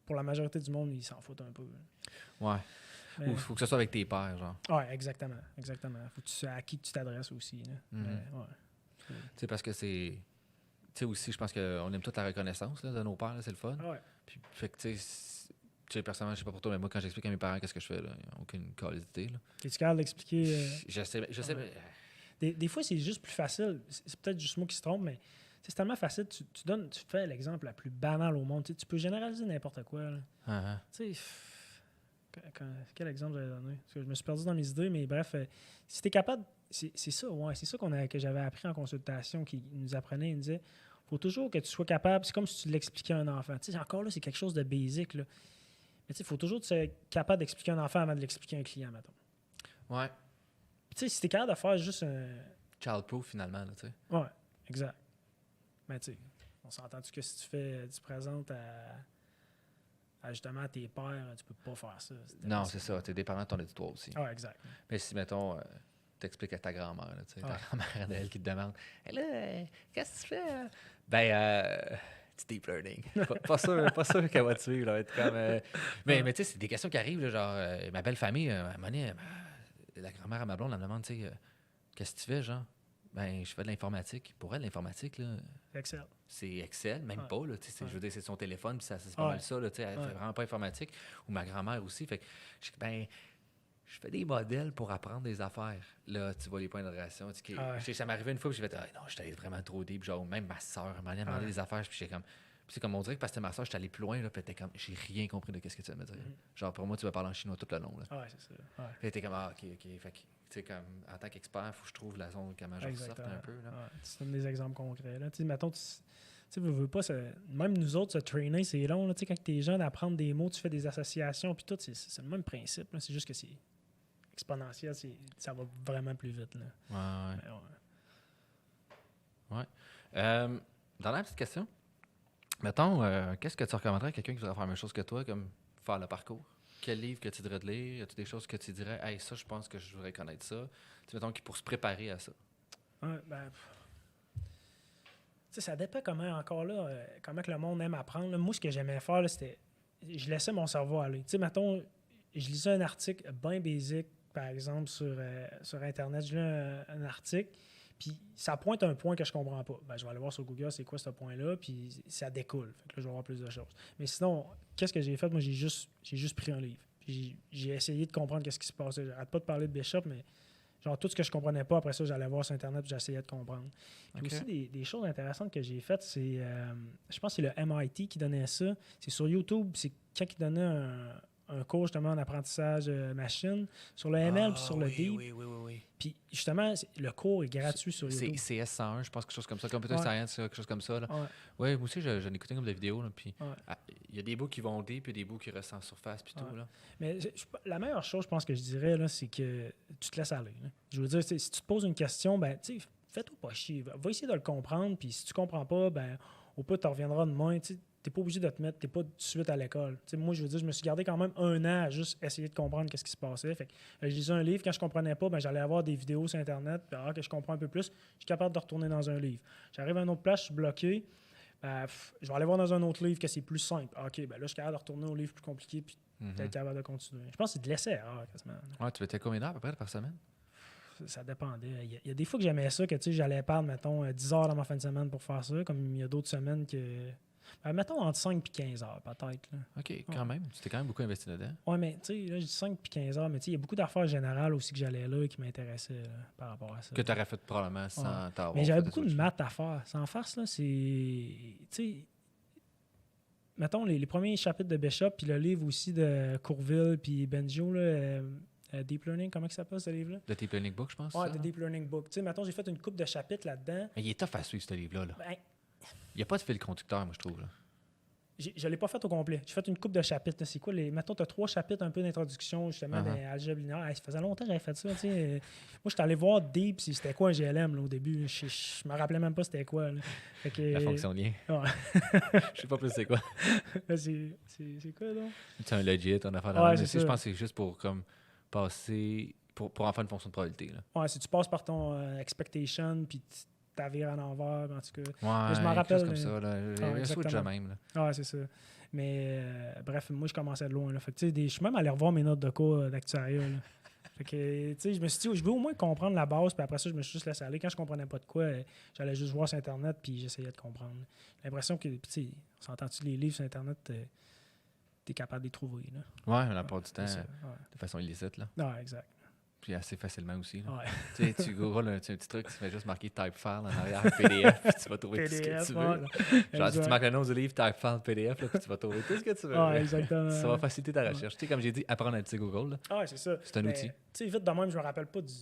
pour la majorité du monde, ils s'en foutent un peu. Ouais. Mais- Ou faut que ce soit avec tes pairs, genre. Ouais, exactement. Faut que tu sais à qui tu t'adresses aussi. Là. Mhm. Mais, ouais. Tu sais, parce que c'est... Tu sais, aussi, je pense qu'on aime toute la reconnaissance là, de nos pères, là, c'est le fun. Ah ouais. Puis, fait que, tu sais, personnellement, je sais pas pour toi, mais moi, quand j'explique à mes parents qu'est-ce que je fais, là, ils n'ont aucune qualité, là. Es-tu capable d'expliquer? Je sais, ouais. mais... Des fois, c'est juste plus facile. C'est peut-être juste moi qui se trompe, mais c'est tellement facile. Tu fais l'exemple la plus banale au monde. Tu sais, tu peux généraliser n'importe quoi. Là. Ah, Tu sais, quel exemple j'avais donné? Parce que je me suis perdu dans mes idées, mais bref, si tu es capable, c'est ça, ouais, c'est ça que j'avais appris en consultation, qui nous apprenait, il nous disait, faut toujours que tu sois capable, c'est comme si tu l'expliquais à un enfant. Tu sais, encore là, c'est quelque chose de basique, là. Mais tu sais, il faut toujours que tu sois capable d'expliquer à un enfant avant de l'expliquer à un client, mettons. ouais. Tu sais, si tu es capable de faire juste un... Child-proof, finalement, là, tu sais. Ouais, exact. Mais tu sais, on s'entend-tu que si tu présentes à justement à tes pères, tu peux pas faire ça. Non, c'est ça. T'es dépendant de ton éditoire aussi. Ah, exact. Mais si, mettons, t'expliques à ta grand-mère, là, tu sais, Ouais. ta grand-mère d'elle qui te demande « Là, qu'est-ce que tu fais? Hein? » Ben, du deep learning. Pas sûr qu'elle va te suivre. Là, va être comme, mais tu sais, c'est des questions qui arrivent. Là, genre, ma belle famille, à un moment donné, la grand-mère à ma blonde, elle me demande, tu sais, qu'est-ce que tu fais, genre? Ben, je fais de l'informatique. Pour elle, l'informatique, là, Excel. c'est Excel, même Ouais. pas. Là, tu sais, Ouais. je veux dire, c'est son téléphone, puis c'est pas Ouais. mal ça. Là, tu sais, elle Ouais. fait vraiment pas informatique. Ou ma grand-mère aussi. Fait que, je fais des modèles pour apprendre des affaires. Là, tu vois les points de relation. Tu sais, Ah ouais. ça m'est arrivé une fois, puis j'ai fait, non, j'étais allé vraiment trop deep. Genre, même ma soeur m'a demandé Ouais. des affaires, puis j'étais comme. Puis c'est comme on dirait que parce que c'était ma soeur, j'étais allé plus loin, là, puis elle était comme, j'ai rien compris de qu'est-ce que tu vas me dire. Genre, pour moi, tu vas parler en chinois tout le long. Là. Ah ouais, c'est ça. Ouais. Puis elle était comme, ok. Fait que, tu sais, comme, en tant qu'expert, il faut que je trouve la zone, comment je ressorte Exactement. un peu. Là. Ouais. Tu donnes des exemples concrets. Là. Tu sais, mettons, tu veux pas, même nous autres, se trainer, c'est long. Là. Tu sais, quand tu es jeune, apprendre des mots, tu fais des associations, puis tout, c'est le même principe. Là. C'est juste que c'est exponentiel, ça va vraiment plus vite. Là. Ouais. Mais ouais. Dernière petite question. Mettons, qu'est-ce que tu recommanderais à quelqu'un qui voudrait faire la même chose que toi, comme faire le parcours? Quel livre que tu dirais de lire? Y a-t-il des choses que tu dirais, hey, ça, je pense que je voudrais connaître ça? Tu sais, mettons, pour se préparer à ça. Ouais, ben, tu sais, ça dépend encore là, comment que le monde aime apprendre. Là. Moi, ce que j'aimais faire, là, c'était, je laissais mon cerveau aller. Tu sais, mettons, je lisais un article bien basique, par exemple, sur Internet. Je lis un article, puis ça pointe un point que je comprends pas. Ben, je vais aller voir sur Google c'est quoi ce point-là, puis ça découle. Fait que là, je vais voir plus de choses. Mais sinon, qu'est-ce que j'ai fait? Moi, j'ai juste pris un livre. Puis j'ai essayé de comprendre qu'est-ce qui se passait. J'arrête pas de parler de Bishop, mais genre tout ce que je comprenais pas, après ça, j'allais voir sur Internet puis j'essayais de comprendre. Puis Ok. aussi, des choses intéressantes que j'ai faites, c'est... je pense que c'est le MIT qui donnait ça. C'est sur YouTube. C'est quand ils donnaient un cours, justement, en apprentissage machine sur le ML puis sur le Deep. Oui. Puis justement, le cours est gratuit sur C'est YouTube. CS101, je pense, quelque chose comme ça. Computer Ouais. Science, quelque chose comme ça. Là. Ouais, Ouais, moi aussi, j'en ai écouté comme des vidéos. Là, puis ouais. il y a des bouts qui vont deep, puis des bouts qui restent en surface, puis tout. Ouais. Là. Mais la meilleure chose, je pense que je dirais, là, c'est que tu te laisses aller. Là. Je veux dire, si tu te poses une question, ben, tu sais, fais-toi pas chier. Va essayer de le comprendre, puis si tu comprends pas, ben, au pire, tu reviendras demain. Tu n'es pas obligé de te mettre, tu n'es pas tout de suite à l'école. Tu sais, moi, je veux dire, je me suis gardé quand même 1 an à juste essayer de comprendre qu'est-ce qui se passait. Fait que, je lisais un livre, quand je comprenais pas, ben, j'allais avoir des vidéos sur Internet, puis que je comprends un peu plus, je suis capable de retourner dans un livre. J'arrive à une autre place, je suis bloqué. Je vais aller voir dans un autre livre que c'est plus simple. OK, ben là, je suis capable de retourner au livre plus compliqué puis peut-être capable de continuer. Je pense que c'est de l'essai, quasiment. Ouais, tu mettais combien d'heures à peu près par semaine? Ça dépendait. Il y a des fois que j'aimais ça, que j'allais perdre, mettons, 10 heures dans ma fin de semaine pour faire ça, comme il y a d'autres semaines que... mettons entre 5 et 15 heures, peut-être. Là. OK, quand même. Tu t'es quand même beaucoup investi là-dedans. Ouais, mais tu sais, là, je dis 5 et 15 heures, mais tu sais, il y a beaucoup d'affaires générales aussi que j'allais là et qui m'intéressaient là, par rapport à ça. Que tu aurais fait probablement sans t'avoir Mais j'avais fait beaucoup de maths à faire. Sans farce, là, c'est... Tu sais... Mettons, les premiers chapitres de Bishop, puis le livre aussi de Courville, puis Benjo, là, Deep Learning, comment ça s'appelle, ce livre-là? De tes planning book, je pense. Ouais, ça, The non? Deep Learning Book. Tu sais, mettons, j'ai fait une coupe de chapitres là-dedans. Mais il est tough à suivre, ce livre-là. Là. Ben, Il n'y a pas de fil conducteur, moi, je trouve. Là. je ne l'ai pas fait au complet. J'ai fait une coupe de chapitres. Là. C'est quoi les. Mettons, tu as 3 chapitres un peu d'introduction, justement, Uh-huh. d'algèbre linéaire. Hey, ça faisait longtemps que j'avais fait ça. Tu sais. Moi, j'étais allé voir Deep, si c'était quoi un GLM là, au début. Je me rappelais même pas c'était quoi. Là. Fait que, La fonction de lien. Ouais. Je sais pas plus c'est quoi. c'est quoi, donc? C'est un legit, on a fait Ouais, mais c'est tu sais, je ça. pense que c'est juste pour comme passer. Pour en faire une fonction de probabilité. Là. Ouais, si tu passes par ton expectation, puis t'avires à l'envers, en tout cas. Ouais, je m'en quelque chose rappelle, comme ça. Là. Il y a un switch de exactement. même. Là. Ouais, c'est ça. Mais bref, moi, je commençais de loin. Là. Fait que, tu sais, je suis même allé revoir mes notes de cours d'actuariat. Là. Fait que, tu sais, je me suis dit, je veux au moins comprendre la base, puis après ça, je me suis juste laissé aller. Quand je comprenais pas de quoi, j'allais juste voir sur Internet, puis j'essayais de comprendre. J'ai l'impression que, tu sais, on s'entend-tu, les livres sur Internet, t'es capable de les trouver, là. Ouais, la part du temps, C'est ça, de façon illicite. Là. ouais, exact. Puis assez facilement aussi. Là. Ouais. Tu sais, tu googles un petit truc, tu fais juste marquer type file en arrière, PDF, puis tu vas trouver tout ce que tu veux. ouais, Genre, si tu exact. marques le nom du livre, type file PDF, là, puis tu vas trouver tout ce que tu veux. Ouais, exactement. Ça va faciliter ta recherche. Tu sais, comme j'ai dit, apprendre à utiliser Google. Là. Ah ouais, c'est ça. C'est un outil. Tu sais, vite de même, je me rappelle pas du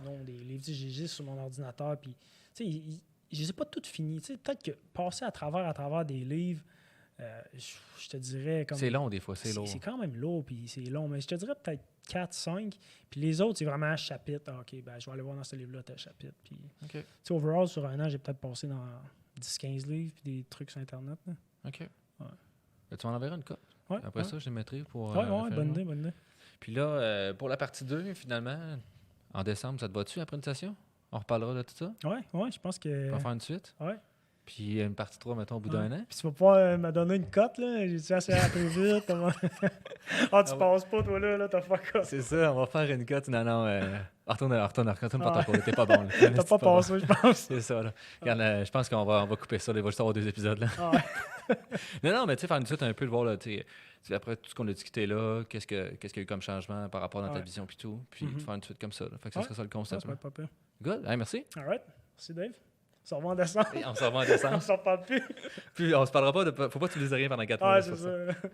nom des livres. Tu sais, j'ai juste sur mon ordinateur, puis, tu sais, je les ai pas toutes finies. Tu sais, peut-être que passer à travers des livres, je te dirais comme... C'est long, des fois, c'est lourd. C'est quand même lourd, puis c'est long, mais je te dirais peut-être 4, 5. Puis les autres, c'est vraiment un chapitre. Ah, OK, ben, je vais aller voir dans ce livre-là, tel chapitre. Puis, OK. tu sais, overall, sur un an, j'ai peut-être passé dans 10-15 livres, puis des trucs sur Internet. Là. OK. Ouais. Tu m'en enverras une copie. Ouais, Après ouais. ça, je les mettrai pour. Ouais, faire bonne le idée, bonne idée. Puis là, pour la partie 2, finalement, en décembre, ça te va-tu après une session? On reparlera de tout ça? Ouais, je pense que... On va faire une suite? Ouais. Puis une partie 3, mettons, au bout d'un an? Puis tu vas pouvoir me donner une cote, là. J'ai-tu assez appris vite? Ah, tu passes pas, toi, là, t'as fuck up. C'est ça, on va faire une cote. Non, retourne pas ton cours, t'es pas bon. Là. T'as pas passé, je pense. C'est ça, là. Regarde, je pense qu'on va couper ça. Il va juste avoir 2 épisodes, là. Ah ouais. Non, mais tu sais, faire une suite un peu, de voir, là, tu sais, après tout ce qu'on a discuté là, qu'est-ce qu'il y a eu comme changement par rapport à ta Ouais. vision puis tout, puis de Mhm. faire une suite comme ça. Là. Fait que ça Ouais. serait ça le Ça concept. va Là. être pas pire. Good, hey, merci. All right. Merci, Dave. On se revoit en décembre. Et on se revoit en On décembre. s'en reparle plus. Puis on se parlera pas de. Faut pas que tu me dises rien pendant 4 mois. Ah, là, c'est sur ça. ça.